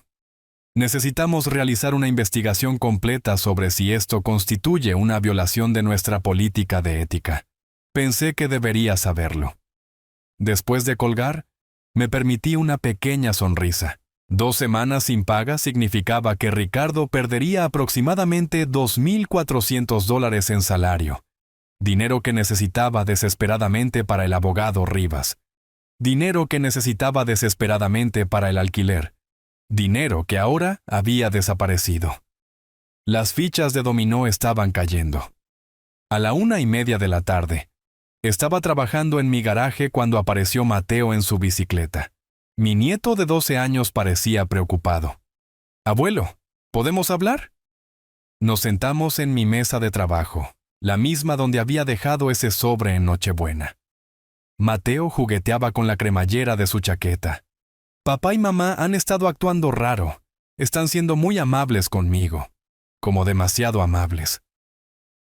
Necesitamos realizar una investigación completa sobre si esto constituye una violación de nuestra política de ética. Pensé que debería saberlo». Después de colgar, me permití una pequeña sonrisa. 2 semanas sin paga significaba que Ricardo perdería aproximadamente $2,400 en salario. Dinero que necesitaba desesperadamente para el abogado Rivas. Dinero que necesitaba desesperadamente para el alquiler. Dinero que ahora había desaparecido. Las fichas de dominó estaban cayendo. A la 1:30 de la tarde, estaba trabajando en mi garaje cuando apareció Mateo en su bicicleta. Mi nieto de 12 años parecía preocupado. «Abuelo, ¿podemos hablar?» Nos sentamos en mi mesa de trabajo, la misma donde había dejado ese sobre en Nochebuena. Mateo jugueteaba con la cremallera de su chaqueta. «Papá y mamá han estado actuando raro. Están siendo muy amables conmigo. Como demasiado amables.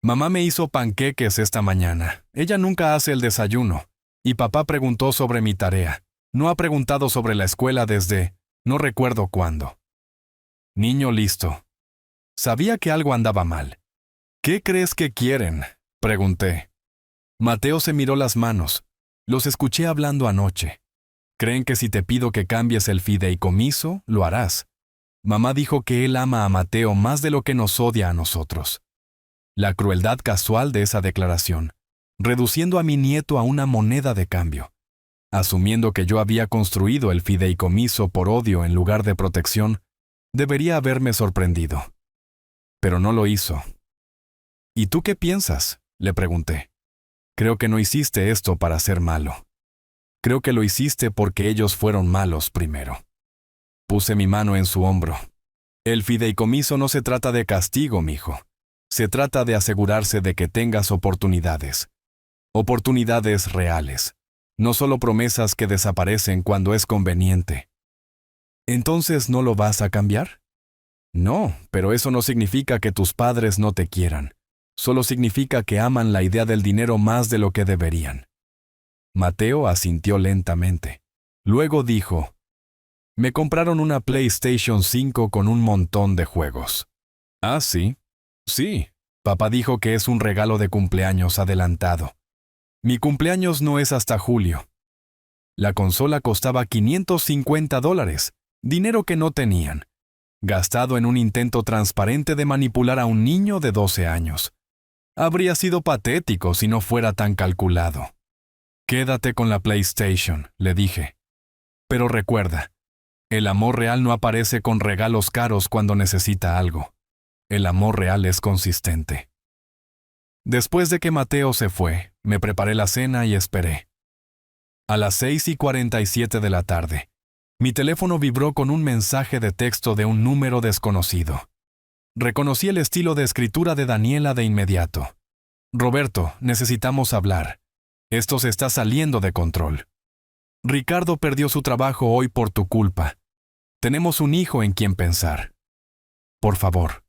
Mamá me hizo panqueques esta mañana. Ella nunca hace el desayuno. Y papá preguntó sobre mi tarea. No ha preguntado sobre la escuela desde... no recuerdo cuándo». Niño listo. Sabía que algo andaba mal. «¿Qué crees que quieren?», pregunté. Mateo se miró las manos. Los escuché hablando anoche. «Creen que si te pido que cambies el fideicomiso, lo harás. Mamá dijo que él ama a Mateo más de lo que nos odia a nosotros». La crueldad casual de esa declaración, reduciendo a mi nieto a una moneda de cambio. Asumiendo que yo había construido el fideicomiso por odio en lugar de protección, debería haberme sorprendido. Pero no lo hizo. «¿Y tú qué piensas?», le pregunté. «Creo que no hiciste esto para ser malo. Creo que lo hiciste porque ellos fueron malos primero». Puse mi mano en su hombro. «El fideicomiso no se trata de castigo, mijo. Se trata de asegurarse de que tengas oportunidades. Oportunidades reales. No solo promesas que desaparecen cuando es conveniente». «¿Entonces no lo vas a cambiar?». «No, pero eso no significa que tus padres no te quieran. Solo significa que aman la idea del dinero más de lo que deberían». Mateo asintió lentamente. Luego dijo: «Me compraron una PlayStation 5 con un montón de juegos». «¿Ah, sí?» «Sí. Papá dijo que es un regalo de cumpleaños adelantado. Mi cumpleaños no es hasta julio». La consola costaba $550, dinero que no tenían, gastado en un intento transparente de manipular a un niño de 12 años. Habría sido patético si no fuera tan calculado. «Quédate con la PlayStation», le dije. «Pero recuerda, el amor real no aparece con regalos caros cuando necesita algo. El amor real es consistente». Después de que Mateo se fue, me preparé la cena y esperé. A las 6:47 de la tarde, mi teléfono vibró con un mensaje de texto de un número desconocido. Reconocí el estilo de escritura de Daniela de inmediato. «Roberto, necesitamos hablar. Esto se está saliendo de control. Ricardo perdió su trabajo hoy por tu culpa. Tenemos un hijo en quien pensar. Por favor».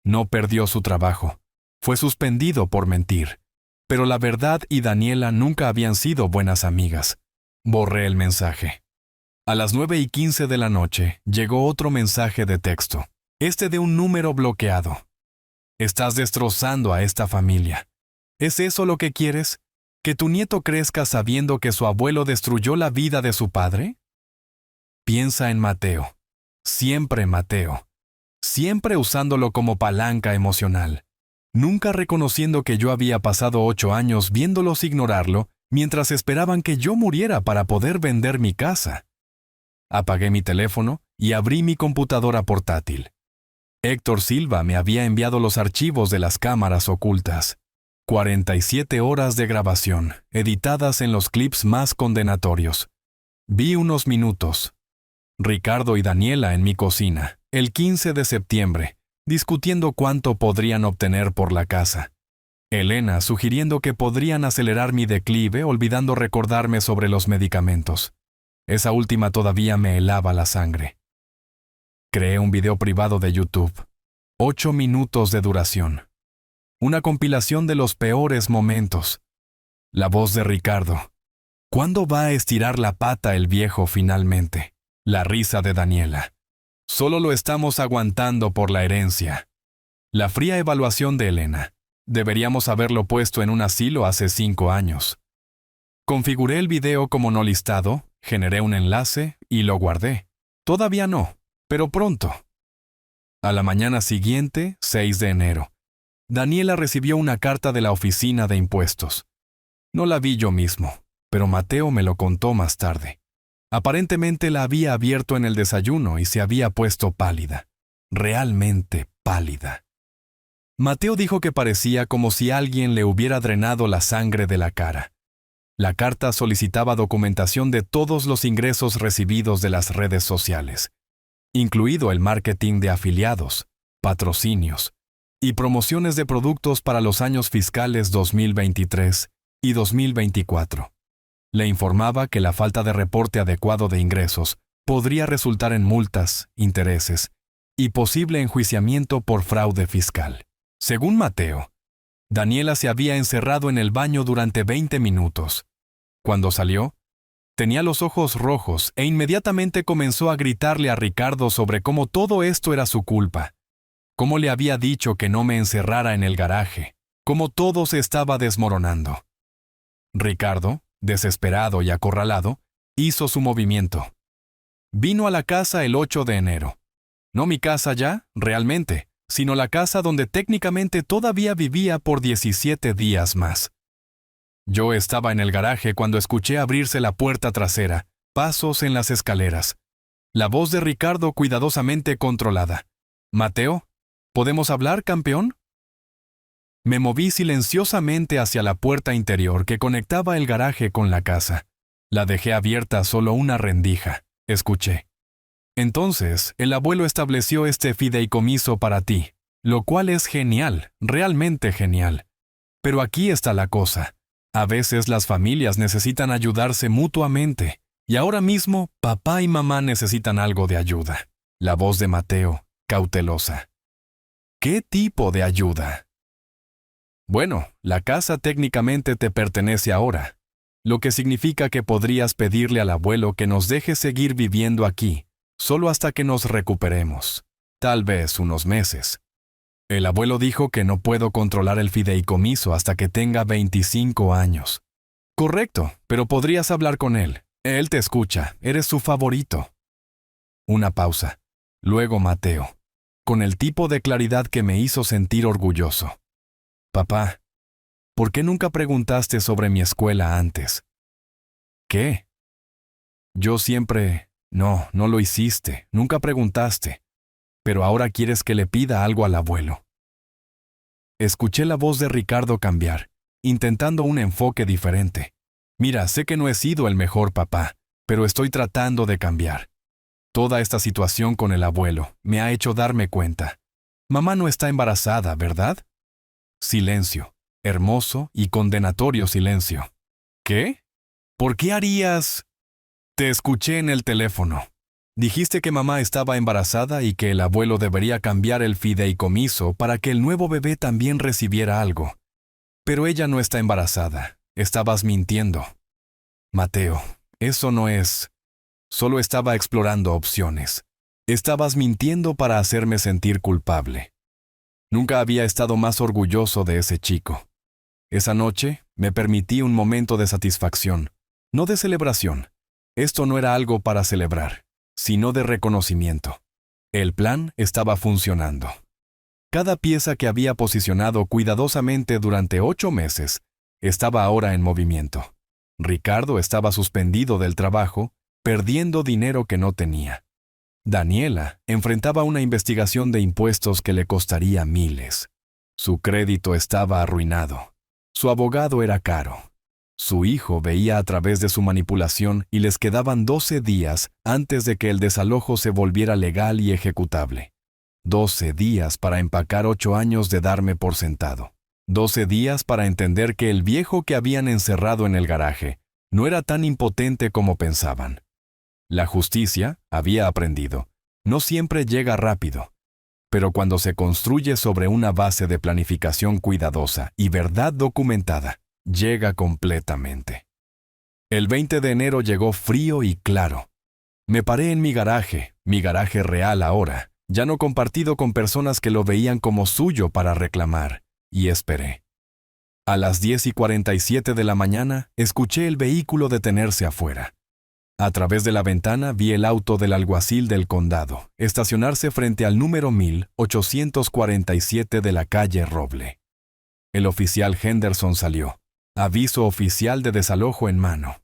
No perdió su trabajo. Fue suspendido por mentir. Pero la verdad y Daniela nunca habían sido buenas amigas. Borré el mensaje. A las 9:15 de la noche llegó otro mensaje de texto, este de un número bloqueado. «Estás destrozando a esta familia. ¿Es eso lo que quieres? ¿Que tu nieto crezca sabiendo que su abuelo destruyó la vida de su padre? Piensa en Mateo. Siempre Mateo. Siempre usándolo como palanca emocional. Nunca reconociendo que yo había pasado 8 años viéndolos ignorarlo mientras esperaban que yo muriera para poder vender mi casa. Apagué mi teléfono y abrí mi computadora portátil. Héctor Silva me había enviado los archivos de las cámaras ocultas. 47 horas de grabación, editadas en los clips más condenatorios. Vi unos minutos. Ricardo y Daniela en mi cocina, el 15 de septiembre, discutiendo cuánto podrían obtener por la casa. Elena sugiriendo que podrían acelerar mi declive olvidando recordarme sobre los medicamentos. Esa última todavía me helaba la sangre. Creé un video privado de YouTube. 8 minutos de duración. Una compilación de los peores momentos. La voz de Ricardo. ¿Cuándo va a estirar la pata el viejo finalmente? La risa de Daniela. Solo lo estamos aguantando por la herencia. La fría evaluación de Elena. Deberíamos haberlo puesto en un asilo hace 5 años. Configuré el video como no listado, generé un enlace y lo guardé. Todavía no, pero pronto. A la mañana siguiente, 6 de enero, Daniela recibió una carta de la oficina de impuestos. No la vi yo mismo, pero Mateo me lo contó más tarde. Aparentemente la había abierto en el desayuno y se había puesto pálida. Realmente pálida. Mateo dijo que parecía como si alguien le hubiera drenado la sangre de la cara. La carta solicitaba documentación de todos los ingresos recibidos de las redes sociales, incluido el marketing de afiliados, patrocinios y promociones de productos para los años fiscales 2023 y 2024. Le informaba que la falta de reporte adecuado de ingresos podría resultar en multas, intereses y posible enjuiciamiento por fraude fiscal. Según Mateo, Daniela se había encerrado en el baño durante 20 minutos. Cuando salió, tenía los ojos rojos e inmediatamente comenzó a gritarle a Ricardo sobre cómo todo esto era su culpa, cómo le había dicho que no me encerrara en el garaje, cómo todo se estaba desmoronando. Ricardo, desesperado y acorralado, hizo su movimiento. Vino a la casa el 8 de enero. No mi casa ya, realmente, sino la casa donde técnicamente todavía vivía por 17 días más. Yo estaba en el garaje cuando escuché abrirse la puerta trasera, pasos en las escaleras. La voz de Ricardo cuidadosamente controlada. «Mateo, ¿podemos hablar, campeón?» Me moví silenciosamente hacia la puerta interior que conectaba el garaje con la casa. La dejé abierta solo una rendija. Escuché. Entonces, el abuelo estableció este fideicomiso para ti, lo cual es genial, realmente genial. Pero aquí está la cosa. A veces las familias necesitan ayudarse mutuamente, y ahora mismo papá y mamá necesitan algo de ayuda. La voz de Mateo, cautelosa. ¿Qué tipo de ayuda? Bueno, la casa técnicamente te pertenece ahora, lo que significa que podrías pedirle al abuelo que nos deje seguir viviendo aquí, solo hasta que nos recuperemos, tal vez unos meses. El abuelo dijo que no puedo controlar el fideicomiso hasta que tenga 25 años. Correcto, pero podrías hablar con él. Él te escucha, eres su favorito. Una pausa. Luego Mateo, con el tipo de claridad que me hizo sentir orgulloso. Papá, ¿por qué nunca preguntaste sobre mi escuela antes? ¿Qué? Yo siempre... No lo hiciste, nunca preguntaste. Pero ahora quieres que le pida algo al abuelo. Escuché la voz de Ricardo cambiar, intentando un enfoque diferente. Mira, sé que no he sido el mejor papá, pero estoy tratando de cambiar. Toda esta situación con el abuelo me ha hecho darme cuenta. Mamá no está embarazada, ¿verdad? Silencio, hermoso y condenatorio silencio. ¿Qué? ¿Por qué harías...? Te escuché en el teléfono. Dijiste que mamá estaba embarazada y que el abuelo debería cambiar el fideicomiso para que el nuevo bebé también recibiera algo. Pero ella no está embarazada. Estabas mintiendo. Mateo, eso no es... Solo estaba explorando opciones. Estabas mintiendo para hacerme sentir culpable. Nunca había estado más orgulloso de ese chico. Esa noche, Me permití un momento de satisfacción, no de celebración. Esto no era algo para celebrar, sino de reconocimiento. El plan estaba funcionando. Cada pieza que había posicionado cuidadosamente durante 8 meses estaba ahora en movimiento. Ricardo estaba suspendido del trabajo, perdiendo dinero que no tenía. Daniela enfrentaba una investigación de impuestos que le costaría miles. Su crédito estaba arruinado. Su abogado era caro. Su hijo veía a través de su manipulación y les quedaban 12 días antes de que el desalojo se volviera legal y ejecutable. 12 días para empacar 8 años de darme por sentado. 12 días para entender que el viejo que habían encerrado en el garaje no era tan impotente como pensaban. La justicia, había aprendido, no siempre llega rápido, pero cuando se construye sobre una base de planificación cuidadosa y verdad documentada, llega completamente. El 20 de enero llegó frío y claro. Me paré en mi garaje real ahora, ya no compartido con personas que lo veían como suyo para reclamar, y esperé. A las 10:47 de la mañana, escuché el vehículo detenerse afuera. A través de la ventana vi el auto del alguacil del condado estacionarse frente al número 1847 de la calle Roble. El oficial Henderson salió, aviso oficial de desalojo en mano.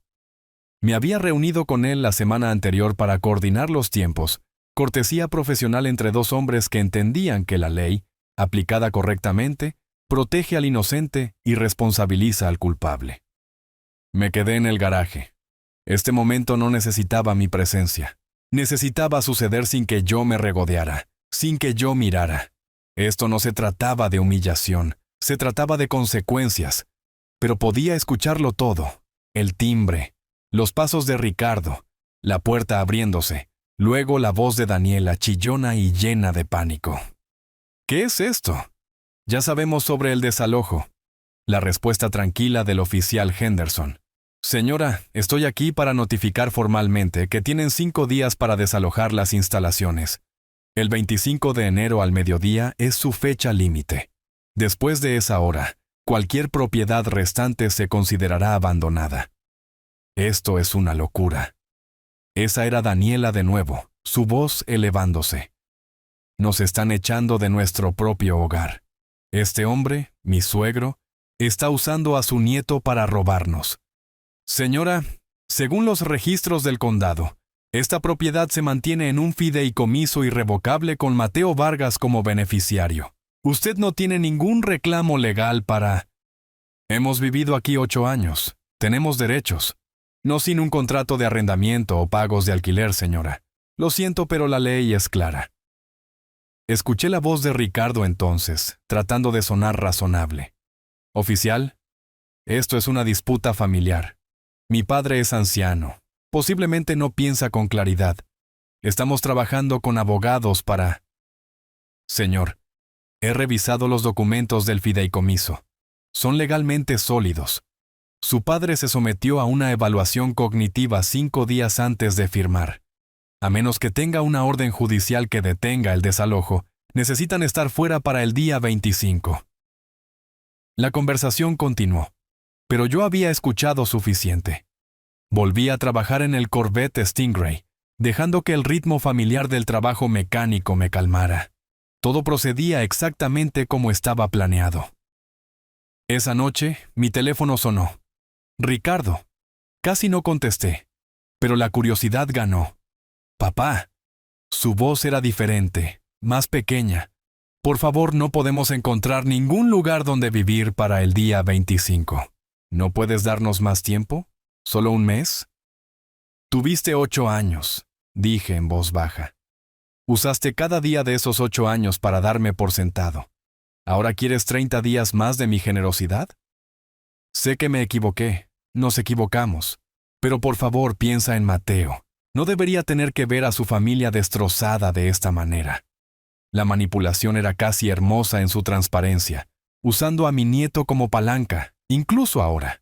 Me había reunido con él la semana anterior para coordinar los tiempos, cortesía profesional entre dos hombres que entendían que la ley, aplicada correctamente, protege al inocente y responsabiliza al culpable. Me quedé en el garaje. Este momento no necesitaba mi presencia. Necesitaba suceder sin que yo me regodeara, sin que yo mirara. Esto no se trataba de humillación, se trataba de consecuencias. Pero podía escucharlo todo. El timbre, los pasos de Ricardo, la puerta abriéndose, luego la voz de Daniela chillona y llena de pánico. ¿Qué es esto? Ya sabemos sobre el desalojo. La respuesta tranquila del oficial Henderson. Señora, estoy aquí para notificar formalmente que tienen 5 días para desalojar las instalaciones. El 25 de enero al mediodía es su fecha límite. Después de esa hora, cualquier propiedad restante se considerará abandonada. Esto es una locura. Esa era Daniela de nuevo, su voz elevándose. Nos están echando de nuestro propio hogar. Este hombre, mi suegro, está usando a su nieto para robarnos. Señora, según los registros del condado, esta propiedad se mantiene en un fideicomiso irrevocable con Mateo Vargas como beneficiario. Usted no tiene ningún reclamo legal para... Hemos vivido aquí 8 años. Tenemos derechos. No sin un contrato de arrendamiento o pagos de alquiler, señora. Lo siento, pero la ley es clara. Escuché la voz de Ricardo entonces, tratando de sonar razonable. Oficial, esto es una disputa familiar. Mi padre es anciano. Posiblemente no piensa con claridad. Estamos trabajando con abogados para... Señor, he revisado los documentos del fideicomiso. Son legalmente sólidos. Su padre se sometió a una evaluación cognitiva 5 días antes de firmar. A menos que tenga una orden judicial que detenga el desalojo, necesitan estar fuera para el día 25. La conversación continuó, pero yo había escuchado suficiente. Volví a trabajar en el Corvette Stingray, dejando que el ritmo familiar del trabajo mecánico me calmara. Todo procedía exactamente como estaba planeado. Esa noche, mi teléfono sonó. Ricardo. Casi no contesté, pero la curiosidad ganó. Papá. Su voz era diferente, más pequeña. Por favor, no podemos encontrar ningún lugar donde vivir para el día 25. ¿No puedes darnos más tiempo? ¿Solo un mes? Tuviste 8 años, dije en voz baja. Usaste cada día de esos 8 años para darme por sentado. ¿Ahora quieres 30 días más de mi generosidad? Sé que me equivoqué, nos equivocamos, pero por favor piensa en Mateo. No debería tener que ver a su familia destrozada de esta manera. La manipulación era casi hermosa en su transparencia, usando a mi nieto como palanca, incluso ahora.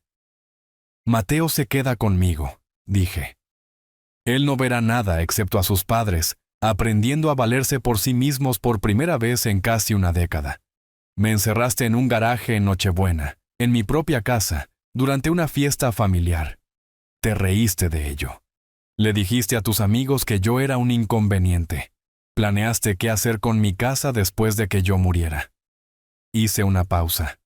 Mateo se queda conmigo, dije. Él no verá nada excepto a sus padres, aprendiendo a valerse por sí mismos por primera vez en casi una década. Me encerraste en un garaje en Nochebuena, en mi propia casa, durante una fiesta familiar. Te reíste de ello. Le dijiste a tus amigos que yo era un inconveniente. Planeaste qué hacer con mi casa después de que yo muriera. Hice una pausa.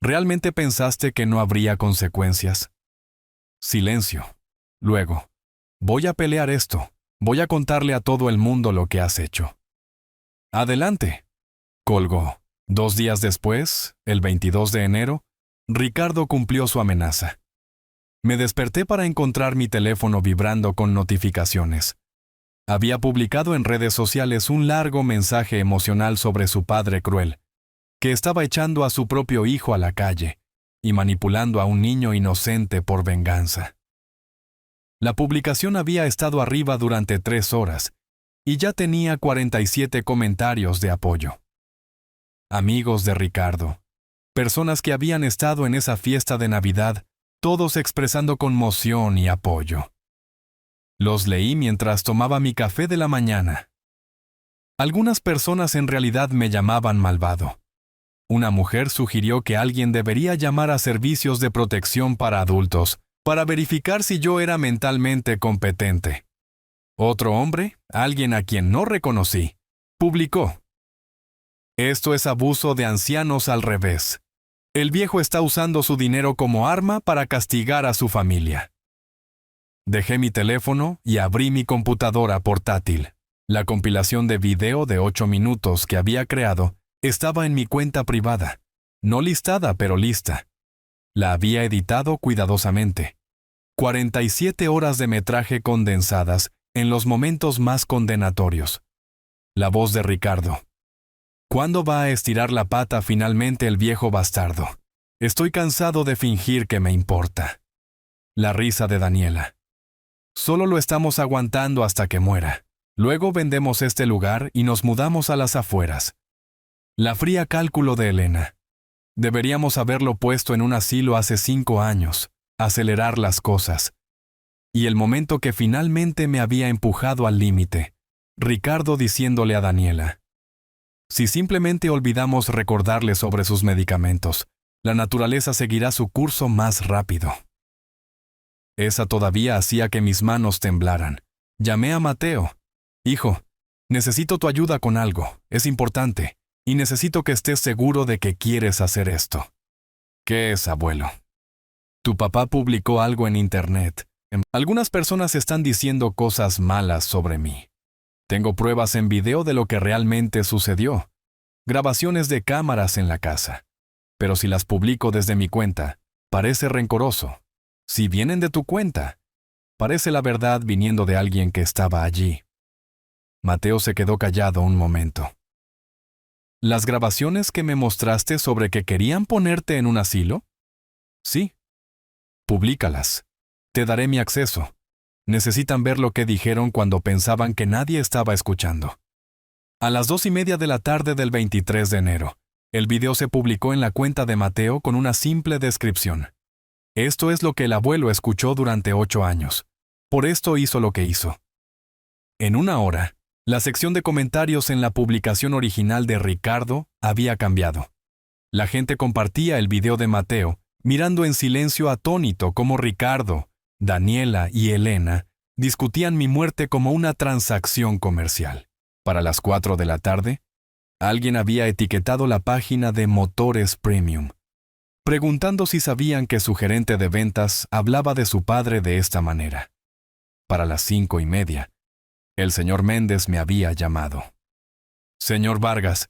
¿Realmente pensaste que no habría consecuencias? Silencio. Luego, voy a pelear esto. Voy a contarle a todo el mundo lo que has hecho. Adelante. Colgó. 2 días después, el 22 de enero, Ricardo cumplió su amenaza. Me desperté para encontrar mi teléfono vibrando con notificaciones. Había publicado en redes sociales un largo mensaje emocional sobre su padre cruel, que estaba echando a su propio hijo a la calle y manipulando a un niño inocente por venganza. La publicación había estado arriba durante 3 horas y ya tenía 47 comentarios de apoyo. Amigos de Ricardo, personas que habían estado en esa fiesta de Navidad, todos expresando conmoción y apoyo. Los leí mientras tomaba mi café de la mañana. Algunas personas en realidad me llamaban malvado. Una mujer sugirió que alguien debería llamar a servicios de protección para adultos para verificar si yo era mentalmente competente. Otro hombre, alguien a quien no reconocí, publicó: esto es abuso de ancianos al revés. El viejo está usando su dinero como arma para castigar a su familia. Dejé mi teléfono y abrí mi computadora portátil. La compilación de video de 8 minutos que había creado estaba en mi cuenta privada. No listada, pero lista. La había editado cuidadosamente. 47 horas de metraje condensadas en los momentos más condenatorios. La voz de Ricardo. ¿Cuándo va a estirar la pata finalmente el viejo bastardo? Estoy cansado de fingir que me importa. La risa de Daniela. Solo lo estamos aguantando hasta que muera. Luego vendemos este lugar y nos mudamos a las afueras. La fría cálculo de Elena. Deberíamos haberlo puesto en un asilo hace 5 años, acelerar las cosas. Y el momento que finalmente me había empujado al límite, Ricardo diciéndole a Daniela: si simplemente olvidamos recordarle sobre sus medicamentos, la naturaleza seguirá su curso más rápido. Esa todavía hacía que mis manos temblaran. Llamé a Mateo. Hijo, necesito tu ayuda con algo, es importante, y necesito que estés seguro de que quieres hacer esto. ¿Qué es, abuelo? Tu papá publicó algo en internet. Algunas personas están diciendo cosas malas sobre mí. Tengo pruebas en video de lo que realmente sucedió. Grabaciones de cámaras en la casa. Pero si las publico desde mi cuenta, parece rencoroso. Si vienen de tu cuenta, parece la verdad viniendo de alguien que estaba allí. Mateo se quedó callado un momento. ¿Las grabaciones que me mostraste sobre que querían ponerte en un asilo? Sí. Publícalas. Te daré mi acceso. Necesitan ver lo que dijeron cuando pensaban que nadie estaba escuchando. A las 2:30 de la tarde del 23 de enero, el video se publicó en la cuenta de Mateo con una simple descripción. Esto es lo que el abuelo escuchó durante 8 años. Por esto hizo lo que hizo. En 1 hora, la sección de comentarios en la publicación original de Ricardo había cambiado. La gente compartía el video de Mateo, mirando en silencio atónito cómo Ricardo, Daniela y Elena discutían mi muerte como una transacción comercial. Para las 4 de la tarde, alguien había etiquetado la página de Motores Premium, preguntando si sabían que su gerente de ventas hablaba de su padre de esta manera. Para las 5:30, el señor Méndez me había llamado. Señor Vargas,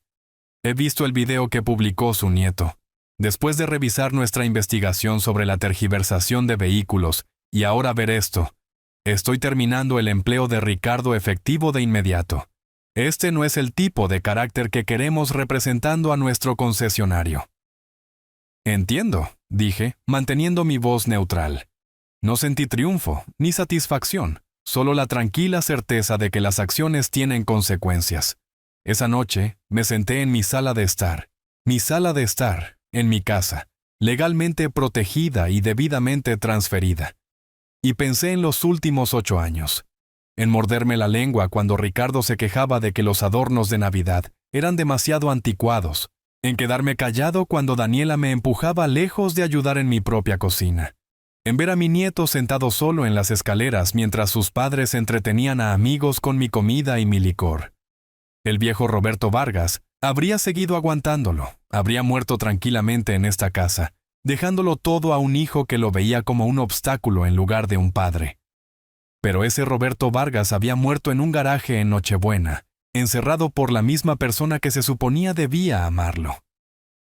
he visto el video que publicó su nieto. Después de revisar nuestra investigación sobre la tergiversación de vehículos y ahora ver esto, estoy terminando el empleo de Ricardo efectivo de inmediato. Este no es el tipo de carácter que queremos representando a nuestro concesionario. Entiendo, dije, manteniendo mi voz neutral. No sentí triunfo ni satisfacción, solo la tranquila certeza de que las acciones tienen consecuencias. Esa noche me senté en mi sala de estar, en mi casa, legalmente protegida y debidamente transferida. Y pensé en los últimos 8 años, en morderme la lengua cuando Ricardo se quejaba de que los adornos de Navidad eran demasiado anticuados, en quedarme callado cuando Daniela me empujaba lejos de ayudar en mi propia cocina, en ver a mi nieto sentado solo en las escaleras mientras sus padres entretenían a amigos con mi comida y mi licor. El viejo Roberto Vargas habría seguido aguantándolo, habría muerto tranquilamente en esta casa, dejándolo todo a un hijo que lo veía como un obstáculo en lugar de un padre. Pero ese Roberto Vargas había muerto en un garaje en Nochebuena, encerrado por la misma persona que se suponía debía amarlo.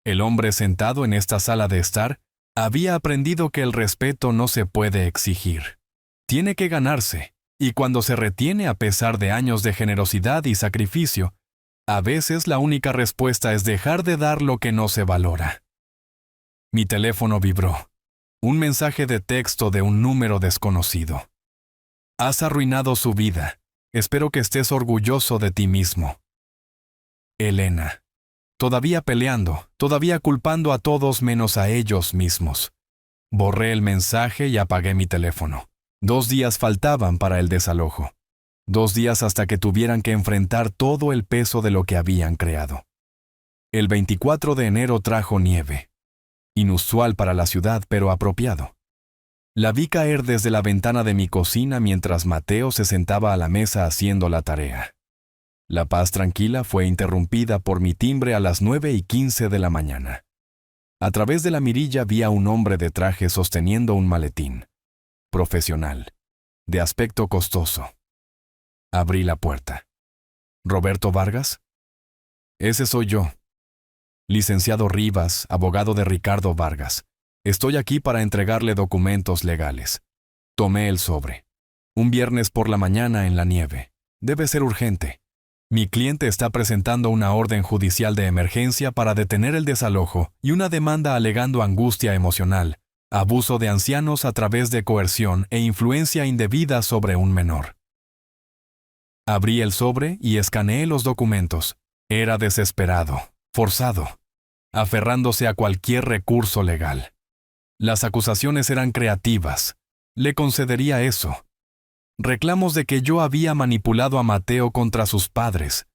El hombre sentado en esta sala de estar había aprendido que el respeto no se puede exigir. Tiene que ganarse, y cuando se retiene a pesar de años de generosidad y sacrificio, a veces la única respuesta es dejar de dar lo que no se valora. Mi teléfono vibró. Un mensaje de texto de un número desconocido. Has arruinado su vida. Espero que estés orgulloso de ti mismo. Elena. Todavía peleando, todavía culpando a todos menos a ellos mismos. Borré el mensaje y apagué mi teléfono. 2 días faltaban para el desalojo. 2 días hasta que tuvieran que enfrentar todo el peso de lo que habían creado. El 24 de enero trajo nieve. Inusual para la ciudad, pero apropiado. La vi caer desde la ventana de mi cocina mientras Mateo se sentaba a la mesa haciendo la tarea. La paz tranquila fue interrumpida por mi timbre a las 9:15 de la mañana. A través de la mirilla vi a un hombre de traje sosteniendo un maletín. Profesional. De aspecto costoso. Abrí la puerta. ¿Roberto Vargas? Ese soy yo. Licenciado Rivas, abogado de Ricardo Vargas. Estoy aquí para entregarle documentos legales. Tomé el sobre. Un viernes por la mañana en la nieve. Debe ser urgente. Mi cliente está presentando una orden judicial de emergencia para detener el desalojo y una demanda alegando angustia emocional, abuso de ancianos a través de coerción e influencia indebida sobre un menor. Abrí el sobre y escaneé los documentos. Era desesperado, forzado, aferrándose a cualquier recurso legal. Las acusaciones eran creativas. Le concedería eso. Reclamos de que yo había manipulado a Mateo contra sus padres,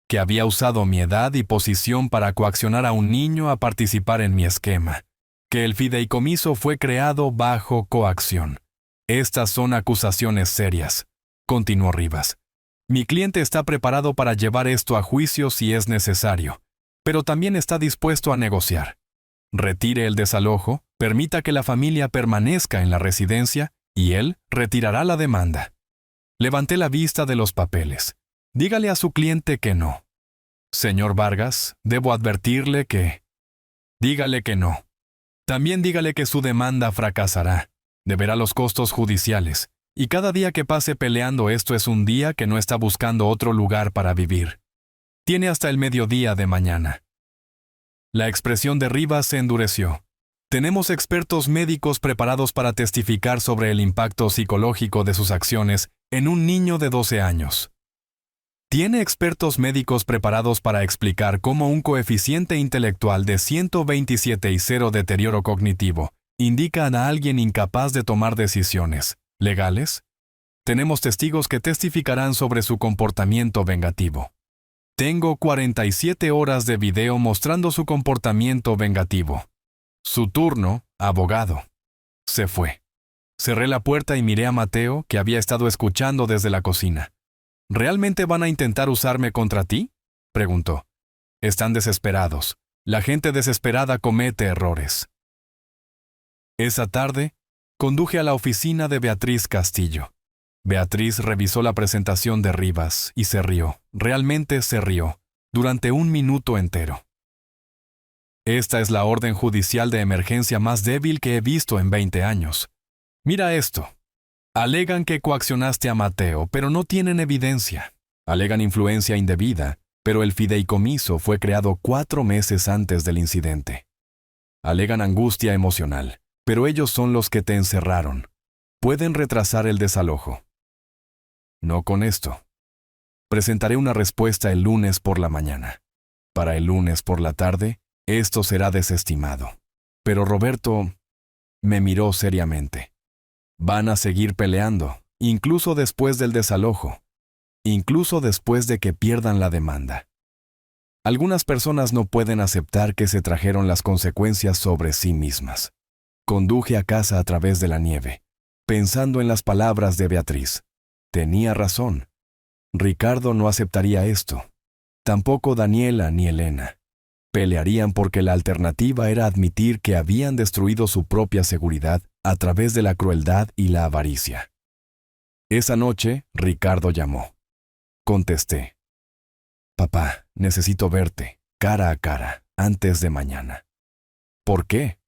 que había usado mi edad y posición para coaccionar a un niño a participar en mi esquema, que el fideicomiso fue creado bajo coacción. Estas son acusaciones serias, continuó Rivas. Mi cliente está preparado para llevar esto a juicio si es necesario, pero también está dispuesto a negociar. Retire el desalojo, permita que la familia permanezca en la residencia y él retirará la demanda. Levanté la vista de los papeles. Dígale a su cliente que no. Señor Vargas, debo advertirle que... Dígale que no. También dígale que su demanda fracasará. Deberá los costos judiciales. Y cada día que pase peleando esto es un día que no está buscando otro lugar para vivir. Tiene hasta el mediodía de mañana. La expresión de Rivas se endureció. Tenemos expertos médicos preparados para testificar sobre el impacto psicológico de sus acciones en un niño de 12 años. Tiene expertos médicos preparados para explicar cómo un coeficiente intelectual de 127 y 0 deterioro cognitivo indica a alguien incapaz de tomar decisiones legales. Tenemos testigos que testificarán sobre su comportamiento vengativo. Tengo 47 horas de video mostrando su comportamiento vengativo. Su turno, abogado. Se fue. Cerré la puerta y miré a Mateo, que había estado escuchando desde la cocina. ¿Realmente van a intentar usarme contra ti?, preguntó. Están desesperados. La gente desesperada comete errores. Esa tarde, conduje a la oficina de Beatriz Castillo. Beatriz revisó la presentación de Rivas y se rió, realmente se rió, durante 1 minuto entero. Esta es la orden judicial de emergencia más débil que he visto en 20 años. Mira esto. Alegan que coaccionaste a Mateo, pero no tienen evidencia. Alegan influencia indebida, pero el fideicomiso fue creado 4 meses antes del incidente. Alegan angustia emocional, pero ellos son los que te encerraron. Pueden retrasar el desalojo. No con esto. Presentaré una respuesta el lunes por la mañana. Para el lunes por la tarde, esto será desestimado. Pero Roberto me miró seriamente. Van a seguir peleando, incluso después del desalojo, incluso después de que pierdan la demanda. Algunas personas no pueden aceptar que se trajeron las consecuencias sobre sí mismas. Conduje a casa a través de la nieve, pensando en las palabras de Beatriz. Tenía razón. Ricardo no aceptaría esto. Tampoco Daniela ni Elena. Pelearían porque la alternativa era admitir que habían destruido su propia seguridad a través de la crueldad y la avaricia. Esa noche, Ricardo llamó. Contesté. Papá, necesito verte, cara a cara, antes de mañana. ¿Por qué?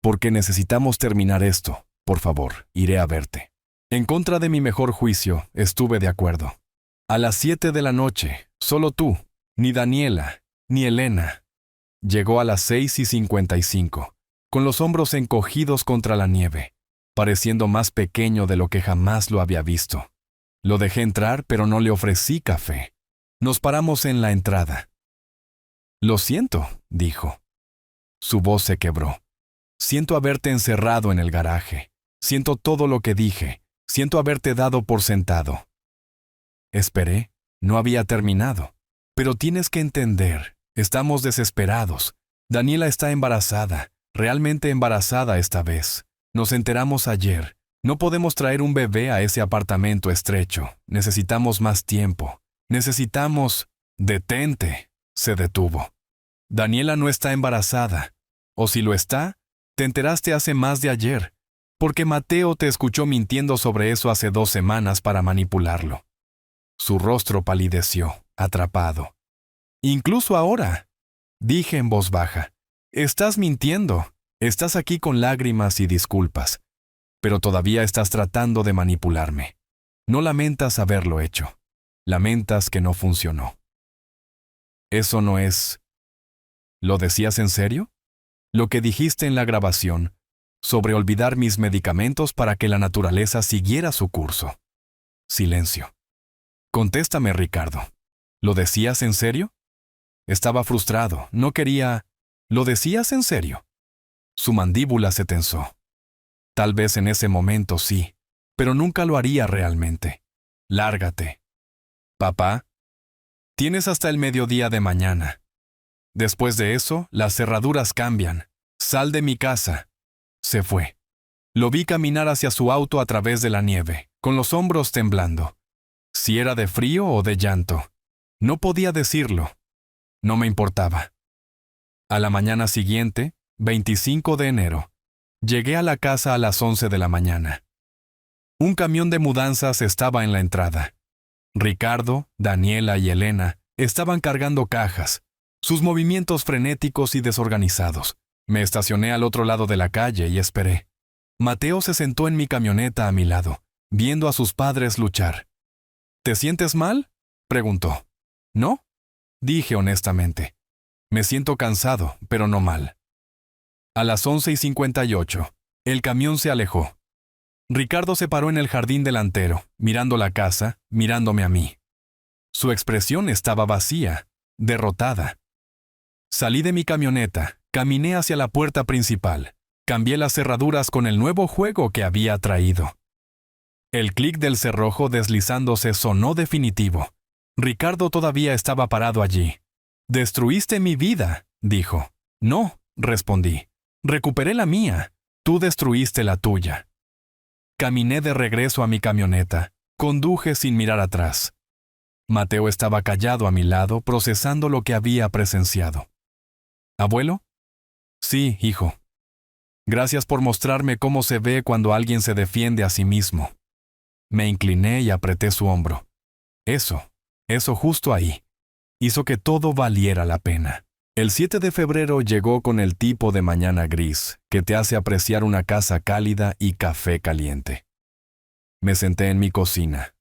Porque necesitamos terminar esto. Por favor, iré a verte. En contra de mi mejor juicio, estuve de acuerdo. A las 7 de la noche, solo tú, ni Daniela, ni Elena. Llegó a las 6:55, con los hombros encogidos contra la nieve, pareciendo más pequeño de lo que jamás lo había visto. Lo dejé entrar, pero no le ofrecí café. Nos paramos en la entrada. Lo siento, dijo. Su voz se quebró. Siento haberte encerrado en el garaje. Siento todo lo que dije. Siento haberte dado por sentado. Esperé. No había terminado. Pero tienes que entender. Estamos desesperados. Daniela está embarazada. Realmente embarazada esta vez. Nos enteramos ayer. No podemos traer un bebé a ese apartamento estrecho. Necesitamos más tiempo. Necesitamos... Detente. Se detuvo. Daniela no está embarazada. O si lo está, te enteraste hace más de ayer, porque Mateo te escuchó mintiendo sobre eso hace 2 semanas para manipularlo. Su rostro palideció, atrapado. Incluso ahora, dije en voz baja, estás mintiendo, estás aquí con lágrimas y disculpas, pero todavía estás tratando de manipularme. No lamentas haberlo hecho, lamentas que no funcionó. Eso no es... ¿Lo decías en serio? Lo que dijiste en la grabación, sobre olvidar mis medicamentos para que la naturaleza siguiera su curso. Silencio. Contéstame, Ricardo. ¿Lo decías en serio? Estaba frustrado, no quería... ¿Lo decías en serio? Su mandíbula se tensó. Tal vez en ese momento sí, pero nunca lo haría realmente. Lárgate. Papá, tienes hasta el mediodía de mañana. Después de eso, las cerraduras cambian. Sal de mi casa. Se fue. Lo vi caminar hacia su auto a través de la nieve, con los hombros temblando. Si era de frío o de llanto. No podía decirlo. No me importaba. A la mañana siguiente, 25 de enero, llegué a la casa a las 11 de la mañana. Un camión de mudanzas estaba en la entrada. Ricardo, Daniela y Elena estaban cargando cajas, sus movimientos frenéticos y desorganizados. Me estacioné al otro lado de la calle y esperé. Mateo se sentó en mi camioneta a mi lado, viendo a sus padres luchar. ¿Te sientes mal?, preguntó. ¿No?, dije honestamente. Me siento cansado, pero no mal. A las 11:58, el camión se alejó. Ricardo se paró en el jardín delantero, mirando la casa, mirándome a mí. Su expresión estaba vacía, derrotada. Salí de mi camioneta, caminé hacia la puerta principal, cambié las cerraduras con el nuevo juego que había traído. El clic del cerrojo deslizándose sonó definitivo. Ricardo todavía estaba parado allí. «Destruiste mi vida», dijo. «No», respondí. «Recuperé la mía. Tú destruiste la tuya». Caminé de regreso a mi camioneta. Conduje sin mirar atrás. Mateo estaba callado a mi lado, procesando lo que había presenciado. «¿Abuelo?» «Sí, hijo. Gracias por mostrarme cómo se ve cuando alguien se defiende a sí mismo». Me incliné y apreté su hombro. Eso justo ahí, hizo que todo valiera la pena. El 7 de febrero llegó con el tipo de mañana gris que te hace apreciar una casa cálida y café caliente. Me senté en mi cocina.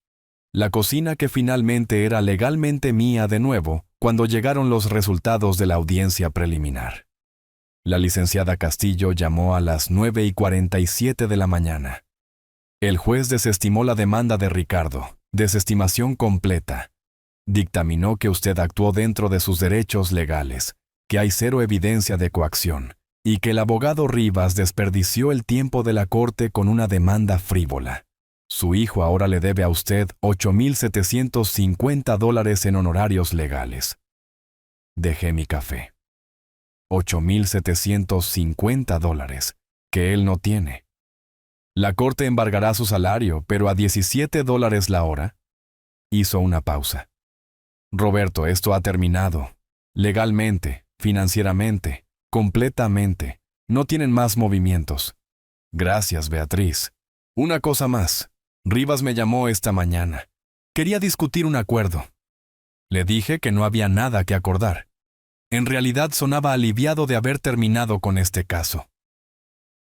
La cocina que finalmente era legalmente mía de nuevo cuando llegaron los resultados de la audiencia preliminar. La licenciada Castillo llamó a las 9:47 de la mañana. El juez desestimó la demanda de Ricardo, desestimación completa. Dictaminó que usted actuó dentro de sus derechos legales, que hay 0 evidencia de coacción, y que el abogado Rivas desperdició el tiempo de la corte con una demanda frívola. Su hijo ahora le debe a usted $8,750 en honorarios legales. Dejé mi café. $8,750 que él no tiene. La corte embargará su salario, pero a $17 la hora. Hizo una pausa. Roberto, esto ha terminado. Legalmente, financieramente, completamente. No tienen más movimientos. Gracias, Beatriz. Una cosa más. Rivas me llamó esta mañana. Quería discutir un acuerdo. Le dije que no había nada que acordar. En realidad sonaba aliviado de haber terminado con este caso.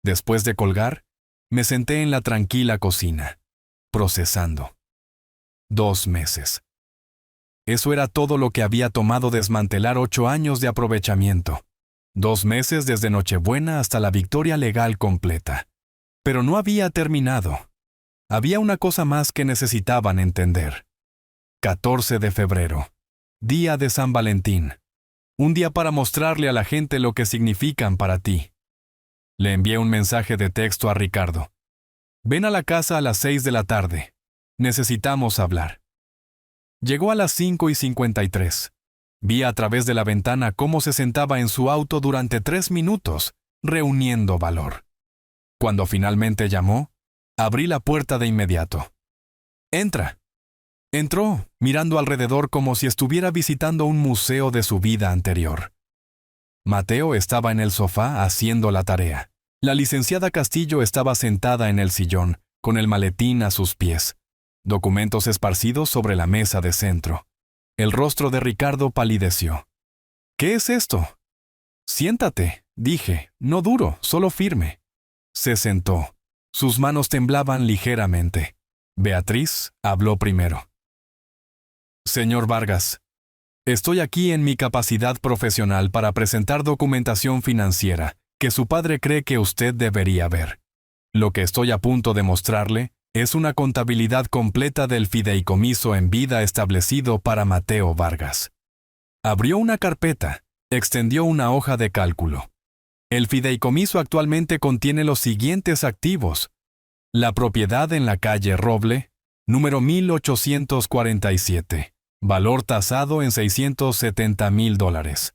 Después de colgar, me senté en la tranquila cocina, procesando. 2 meses. Eso era todo lo que había tomado desmantelar 8 años de aprovechamiento. 2 meses desde Nochebuena hasta la victoria legal completa. Pero no había terminado. Había una cosa más que necesitaban entender. 14 de febrero. Día de San Valentín. Un día para mostrarle a la gente lo que significan para ti. Le envié un mensaje de texto a Ricardo. Ven a la casa a las 6 de la tarde. Necesitamos hablar. Llegó a las 5:53. Vi a través de la ventana cómo se sentaba en su auto durante 3 minutos, reuniendo valor. Cuando finalmente llamó, abrí la puerta de inmediato. Entra. Entró, mirando alrededor como si estuviera visitando un museo de su vida anterior. Mateo estaba en el sofá haciendo la tarea. La licenciada Castillo estaba sentada en el sillón, con el maletín a sus pies. Documentos esparcidos sobre la mesa de centro. El rostro de Ricardo palideció. ¿Qué es esto? Siéntate, dije, no duro, solo firme. Se sentó. Sus manos temblaban ligeramente. Beatriz habló primero. Señor Vargas, estoy aquí en mi capacidad profesional para presentar documentación financiera que su padre cree que usted debería ver. Lo que estoy a punto de mostrarle es una contabilidad completa del fideicomiso en vida establecido para Mateo Vargas. Abrió una carpeta, extendió una hoja de cálculo. El fideicomiso actualmente contiene los siguientes activos. La propiedad en la calle Roble, número 1847. Valor tasado en $670,000.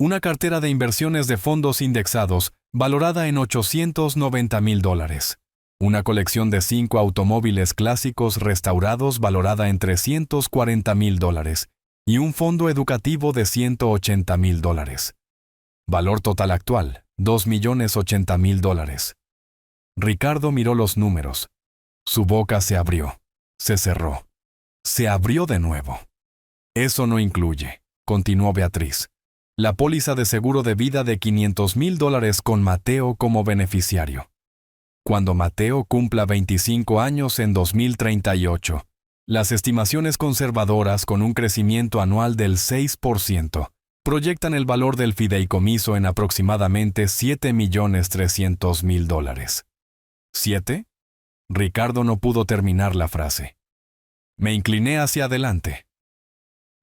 Una cartera de inversiones de fondos indexados valorada en $890,000. Una colección de 5 automóviles clásicos restaurados valorada en $340,000 y un fondo educativo de $180,000. Valor total actual, $2,080,000. Ricardo miró los números. Su boca se abrió. Se cerró. Se abrió de nuevo. Eso no incluye, continuó Beatriz, la póliza de seguro de vida de $500,000 con Mateo como beneficiario. Cuando Mateo cumpla 25 años en 2038, las estimaciones conservadoras con un crecimiento anual del 6% proyectan el valor del fideicomiso en aproximadamente $7,300,000. ¿7? Ricardo no pudo terminar la frase. Me incliné hacia adelante.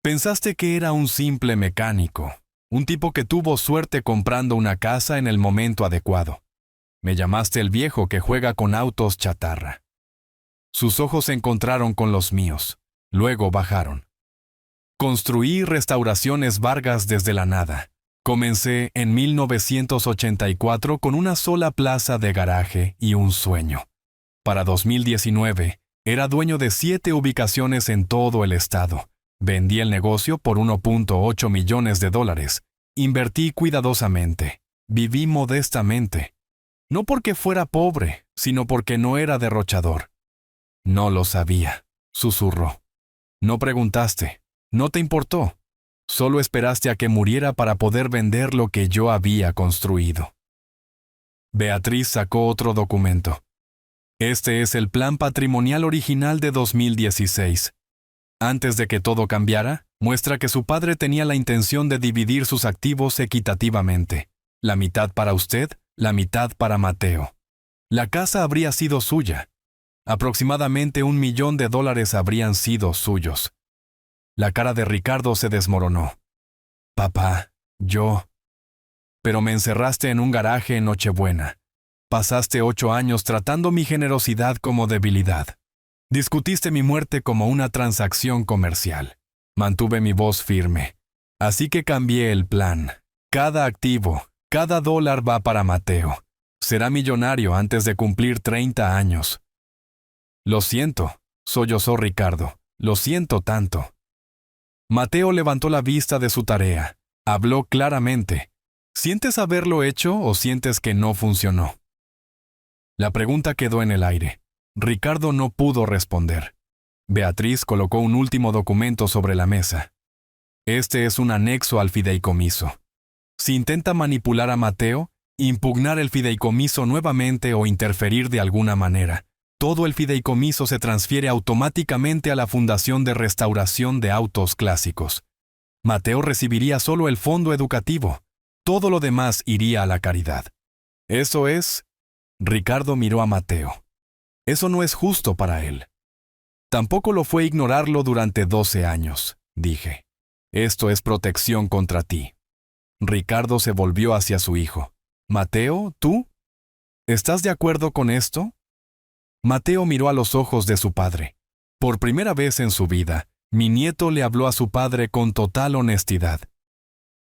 Pensaste que era un simple mecánico, un tipo que tuvo suerte comprando una casa en el momento adecuado. Me llamaste el viejo que juega con autos chatarra. Sus ojos se encontraron con los míos, luego bajaron. Construí restauraciones Vargas desde la nada. Comencé en 1984 con una sola plaza de garaje y un sueño. Para 2019, era dueño de 7 ubicaciones en todo el estado. Vendí el negocio por $1.8 millones. Invertí cuidadosamente. Viví modestamente. No porque fuera pobre, sino porque no era derrochador. No lo sabía, susurró. No preguntaste, no te importó. Solo esperaste a que muriera para poder vender lo que yo había construido. Beatriz sacó otro documento. Este es el plan patrimonial original de 2016. Antes de que todo cambiara, muestra que su padre tenía la intención de dividir sus activos equitativamente. La mitad para usted, la mitad para Mateo. La casa habría sido suya. Aproximadamente $1 millón habrían sido suyos. La cara de Ricardo se desmoronó. Papá, yo... Pero me encerraste en un garaje en Nochebuena. Pasaste 8 años tratando mi generosidad como debilidad. Discutiste mi muerte como una transacción comercial. Mantuve mi voz firme. Así que cambié el plan. Cada activo, cada dólar va para Mateo. Será millonario antes de cumplir 30 años. Lo siento, sollozó Ricardo. Lo siento tanto. Mateo levantó la vista de su tarea. Habló claramente. ¿Sientes haberlo hecho o sientes que no funcionó? La pregunta quedó en el aire. Ricardo no pudo responder. Beatriz colocó un último documento sobre la mesa. Este es un anexo al fideicomiso. Si intenta manipular a Mateo, impugnar el fideicomiso nuevamente o interferir de alguna manera, todo el fideicomiso se transfiere automáticamente a la Fundación de Restauración de Autos Clásicos. Mateo recibiría solo el fondo educativo. Todo lo demás iría a la caridad. Eso es... Ricardo miró a Mateo. Eso no es justo para él. Tampoco lo fue ignorarlo durante 12 años, dije. Esto es protección contra ti. Ricardo se volvió hacia su hijo. Mateo, ¿tú? ¿Estás de acuerdo con esto? Mateo miró a los ojos de su padre. Por primera vez en su vida, mi nieto le habló a su padre con total honestidad.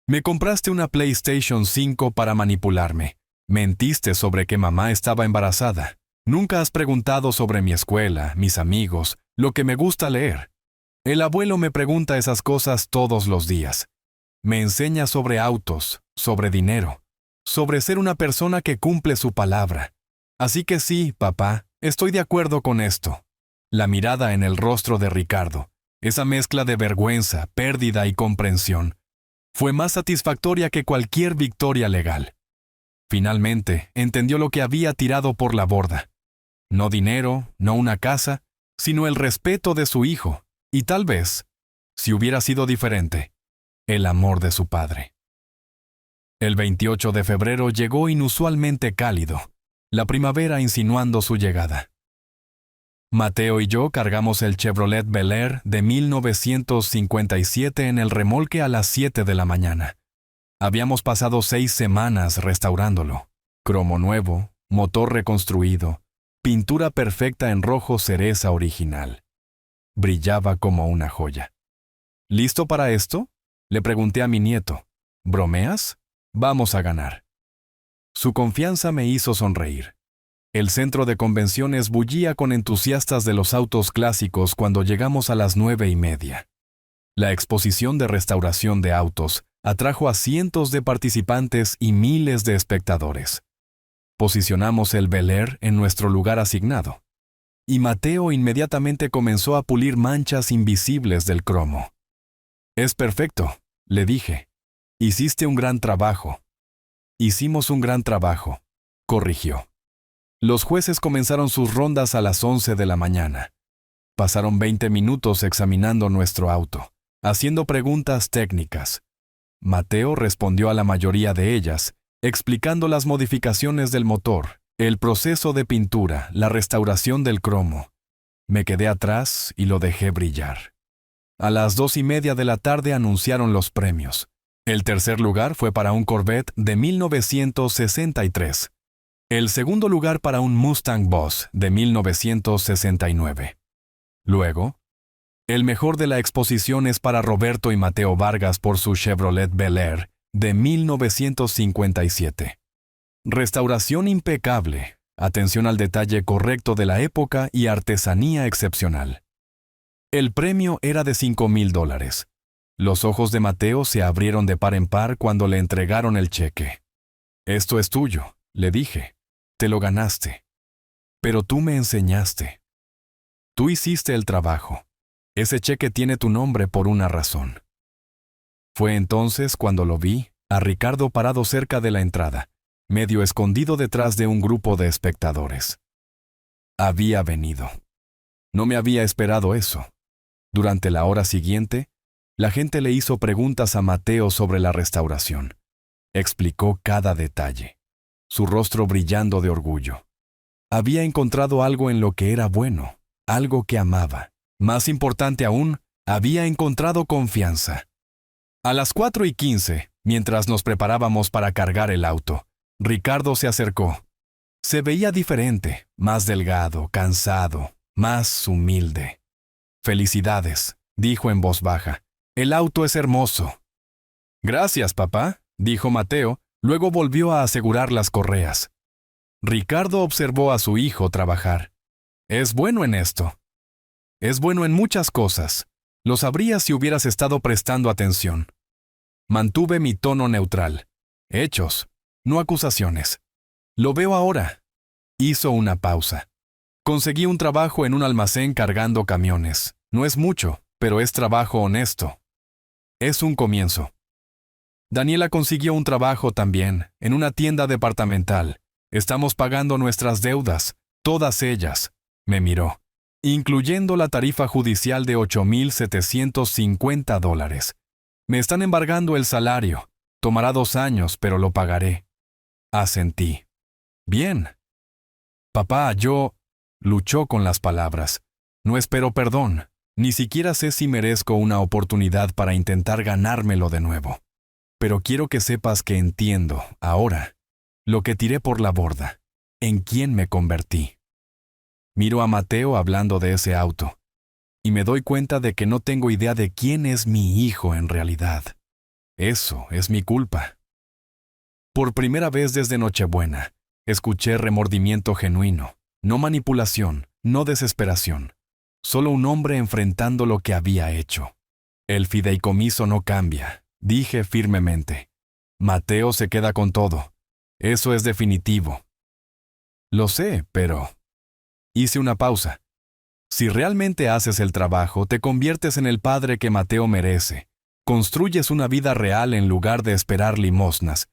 Me compraste una PlayStation 5 para manipularme. Mentiste sobre que mamá estaba embarazada. Nunca has preguntado sobre mi escuela, mis amigos, lo que me gusta leer. El abuelo me pregunta esas cosas todos los días. Me enseña sobre autos, sobre dinero, sobre ser una persona que cumple su palabra. Así que sí, papá, estoy de acuerdo con esto. La mirada en el rostro de Ricardo, esa mezcla de vergüenza, pérdida y comprensión, fue más satisfactoria que cualquier victoria legal. Finalmente, entendió lo que había tirado por la borda. No dinero, no una casa, sino el respeto de su hijo, y tal vez, si hubiera sido diferente, el amor de su padre. El 28 de febrero llegó inusualmente cálido, la primavera insinuando su llegada. Mateo y yo cargamos el Chevrolet Bel Air de 1957 en el remolque a las 7 de la mañana. Habíamos pasado 6 semanas restaurándolo. Cromo nuevo, motor reconstruido, pintura perfecta en rojo cereza original. Brillaba como una joya. ¿Listo para esto? Le pregunté a mi nieto. ¿Bromeas? Vamos a ganar. Su confianza me hizo sonreír. El centro de convenciones bullía con entusiastas de los autos clásicos cuando llegamos a las 9:30. La exposición de restauración de autos atrajo a cientos de participantes y miles de espectadores. Posicionamos el Bel Air en nuestro lugar asignado. Y Mateo inmediatamente comenzó a pulir manchas invisibles del cromo. «Es perfecto», le dije. «Hiciste un gran trabajo». «Hicimos un gran trabajo», corrigió. Los jueces comenzaron sus rondas a las 11 de la mañana. Pasaron 20 minutos examinando nuestro auto, haciendo preguntas técnicas. Mateo respondió a la mayoría de ellas, explicando las modificaciones del motor, el proceso de pintura, la restauración del cromo. Me quedé atrás y lo dejé brillar. A las 2:30 de la tarde anunciaron los premios. El tercer lugar fue para un Corvette de 1963. El segundo lugar para un Mustang Boss de 1969. Luego, el mejor de la exposición es para Roberto y Mateo Vargas por su Chevrolet Bel Air de 1957. Restauración impecable, atención al detalle correcto de la época y artesanía excepcional. El premio era de $5,000. Los ojos de Mateo se abrieron de par en par cuando le entregaron el cheque. «Esto es tuyo», le dije. «Te lo ganaste. Pero tú me enseñaste. Tú hiciste el trabajo. Ese cheque tiene tu nombre por una razón». Fue entonces cuando lo vi, a Ricardo parado cerca de la entrada, medio escondido detrás de un grupo de espectadores. Había venido. No me había esperado eso. Durante la hora siguiente, la gente le hizo preguntas a Mateo sobre la restauración. Explicó cada detalle, su rostro brillando de orgullo. Había encontrado algo en lo que era bueno, algo que amaba. Más importante aún, había encontrado confianza. A las 4:15, mientras nos preparábamos para cargar el auto, Ricardo se acercó. Se veía diferente, más delgado, cansado, más humilde. «Felicidades», dijo en voz baja. «El auto es hermoso». Gracias, papá, dijo Mateo, luego volvió a asegurar las correas. Ricardo observó a su hijo trabajar. Es bueno en esto. Es bueno en muchas cosas. Lo sabrías si hubieras estado prestando atención. Mantuve mi tono neutral. Hechos, no acusaciones. Lo veo ahora. Hizo una pausa. Conseguí un trabajo en un almacén cargando camiones. No es mucho, pero es trabajo honesto. Es un comienzo. Daniela consiguió un trabajo también, en una tienda departamental. Estamos pagando nuestras deudas, todas ellas. Me miró. Incluyendo la tarifa judicial de $8,750. Me están embargando el salario. Tomará 2 años, pero lo pagaré. Asentí. Bien. Papá, luchó con las palabras. No espero perdón. Ni siquiera sé si merezco una oportunidad para intentar ganármelo de nuevo. Pero quiero que sepas que entiendo, ahora, lo que tiré por la borda, en quién me convertí. Miro a Mateo hablando de ese auto, y me doy cuenta de que no tengo idea de quién es mi hijo en realidad. Eso es mi culpa. Por primera vez desde Nochebuena, escuché remordimiento genuino, no manipulación, no desesperación. Solo un hombre enfrentando lo que había hecho. El fideicomiso no cambia, dije firmemente. Mateo se queda con todo. Eso es definitivo. Lo sé, pero... Hice una pausa. Si realmente haces el trabajo, te conviertes en el padre que Mateo merece. Construyes una vida real en lugar de esperar limosnas.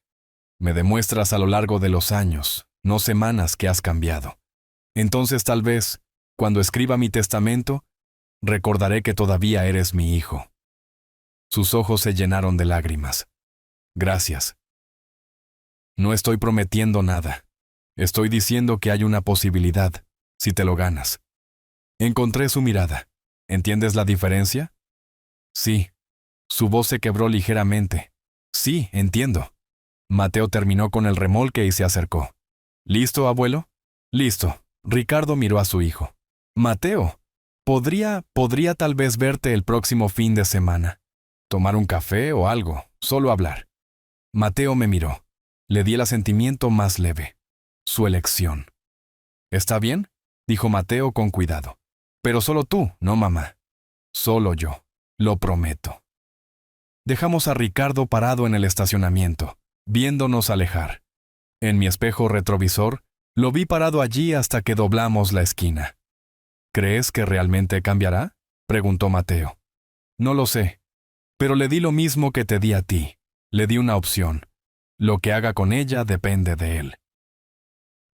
Me demuestras a lo largo de los años, no semanas, que has cambiado. Entonces tal vez, cuando escriba mi testamento, recordaré que todavía eres mi hijo. Sus ojos se llenaron de lágrimas. Gracias. No estoy prometiendo nada. Estoy diciendo que hay una posibilidad, si te lo ganas. Encontré su mirada. ¿Entiendes la diferencia? Sí. Su voz se quebró ligeramente. Sí, entiendo. Mateo terminó con el remolque y se acercó. ¿Listo, abuelo? Listo. Ricardo miró a su hijo. Mateo, podría tal vez verte el próximo fin de semana. Tomar un café o algo, solo hablar. Mateo me miró. Le di el asentimiento más leve. Su elección. ¿Está bien?, dijo Mateo con cuidado. Pero solo tú, no mamá. Solo yo. Lo prometo. Dejamos a Ricardo parado en el estacionamiento, viéndonos alejar. En mi espejo retrovisor, lo vi parado allí hasta que doblamos la esquina. ¿Crees que realmente cambiará?, preguntó Mateo. No lo sé, pero le di lo mismo que te di a ti. Le di una opción. Lo que haga con ella depende de él.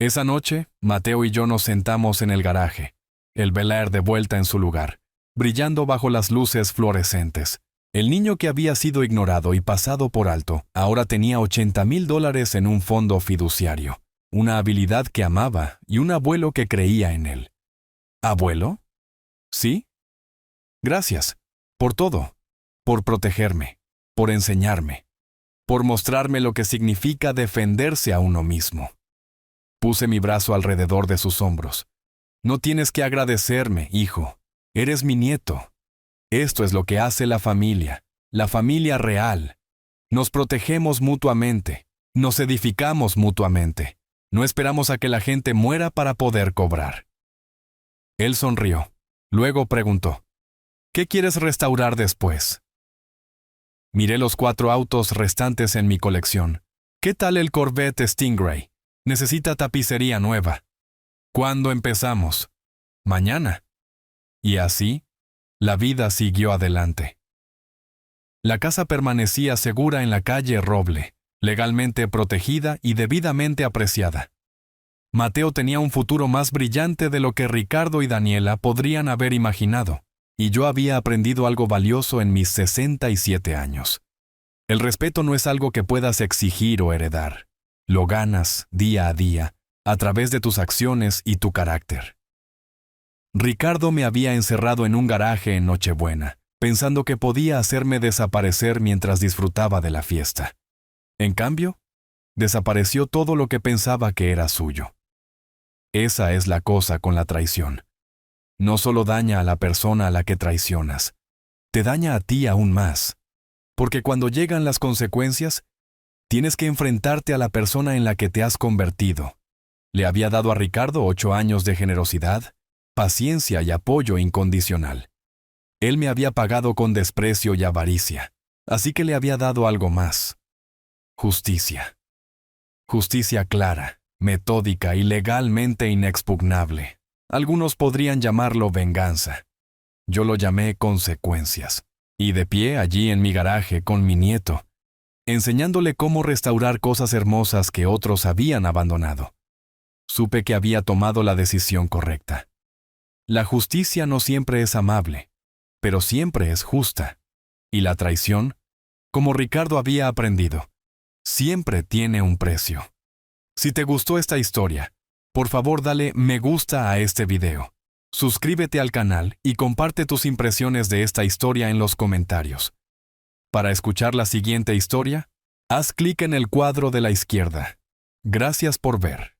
Esa noche, Mateo y yo nos sentamos en el garaje, el Bel Air de vuelta en su lugar, brillando bajo las luces fluorescentes. El niño que había sido ignorado y pasado por alto, ahora tenía $80,000 en un fondo fiduciario, una habilidad que amaba y un abuelo que creía en él. ¿Abuelo? ¿Sí? Gracias. Por todo. Por protegerme. Por enseñarme. Por mostrarme lo que significa defenderse a uno mismo. Puse mi brazo alrededor de sus hombros. No tienes que agradecerme, hijo. Eres mi nieto. Esto es lo que hace la familia real. Nos protegemos mutuamente, nos edificamos mutuamente. No esperamos a que la gente muera para poder cobrar. Él sonrió. Luego preguntó, ¿qué quieres restaurar después? Miré los 4 autos restantes en mi colección. ¿Qué tal el Corvette Stingray? Necesita tapicería nueva. ¿Cuándo empezamos? Mañana. Y así, la vida siguió adelante. La casa permanecía segura en la calle Roble, legalmente protegida y debidamente apreciada. Mateo tenía un futuro más brillante de lo que Ricardo y Daniela podrían haber imaginado, y yo había aprendido algo valioso en mis 67 años. El respeto no es algo que puedas exigir o heredar. Lo ganas día a día, a través de tus acciones y tu carácter. Ricardo me había encerrado en un garaje en Nochebuena, pensando que podía hacerme desaparecer mientras disfrutaba de la fiesta. En cambio, desapareció todo lo que pensaba que era suyo. Esa es la cosa con la traición. No solo daña a la persona a la que traicionas, te daña a ti aún más. Porque cuando llegan las consecuencias, tienes que enfrentarte a la persona en la que te has convertido. Le había dado a Ricardo 8 años de generosidad, paciencia y apoyo incondicional. Él me había pagado con desprecio y avaricia, así que le había dado algo más. Justicia. Justicia clara, metódica y legalmente inexpugnable. Algunos podrían llamarlo venganza. Yo lo llamé consecuencias. Y de pie allí en mi garaje con mi nieto, enseñándole cómo restaurar cosas hermosas que otros habían abandonado. Supe que había tomado la decisión correcta. La justicia no siempre es amable, pero siempre es justa. Y la traición, como Ricardo había aprendido, siempre tiene un precio. Si te gustó esta historia, por favor dale me gusta a este video. Suscríbete al canal y comparte tus impresiones de esta historia en los comentarios. Para escuchar la siguiente historia, haz clic en el cuadro de la izquierda. Gracias por ver.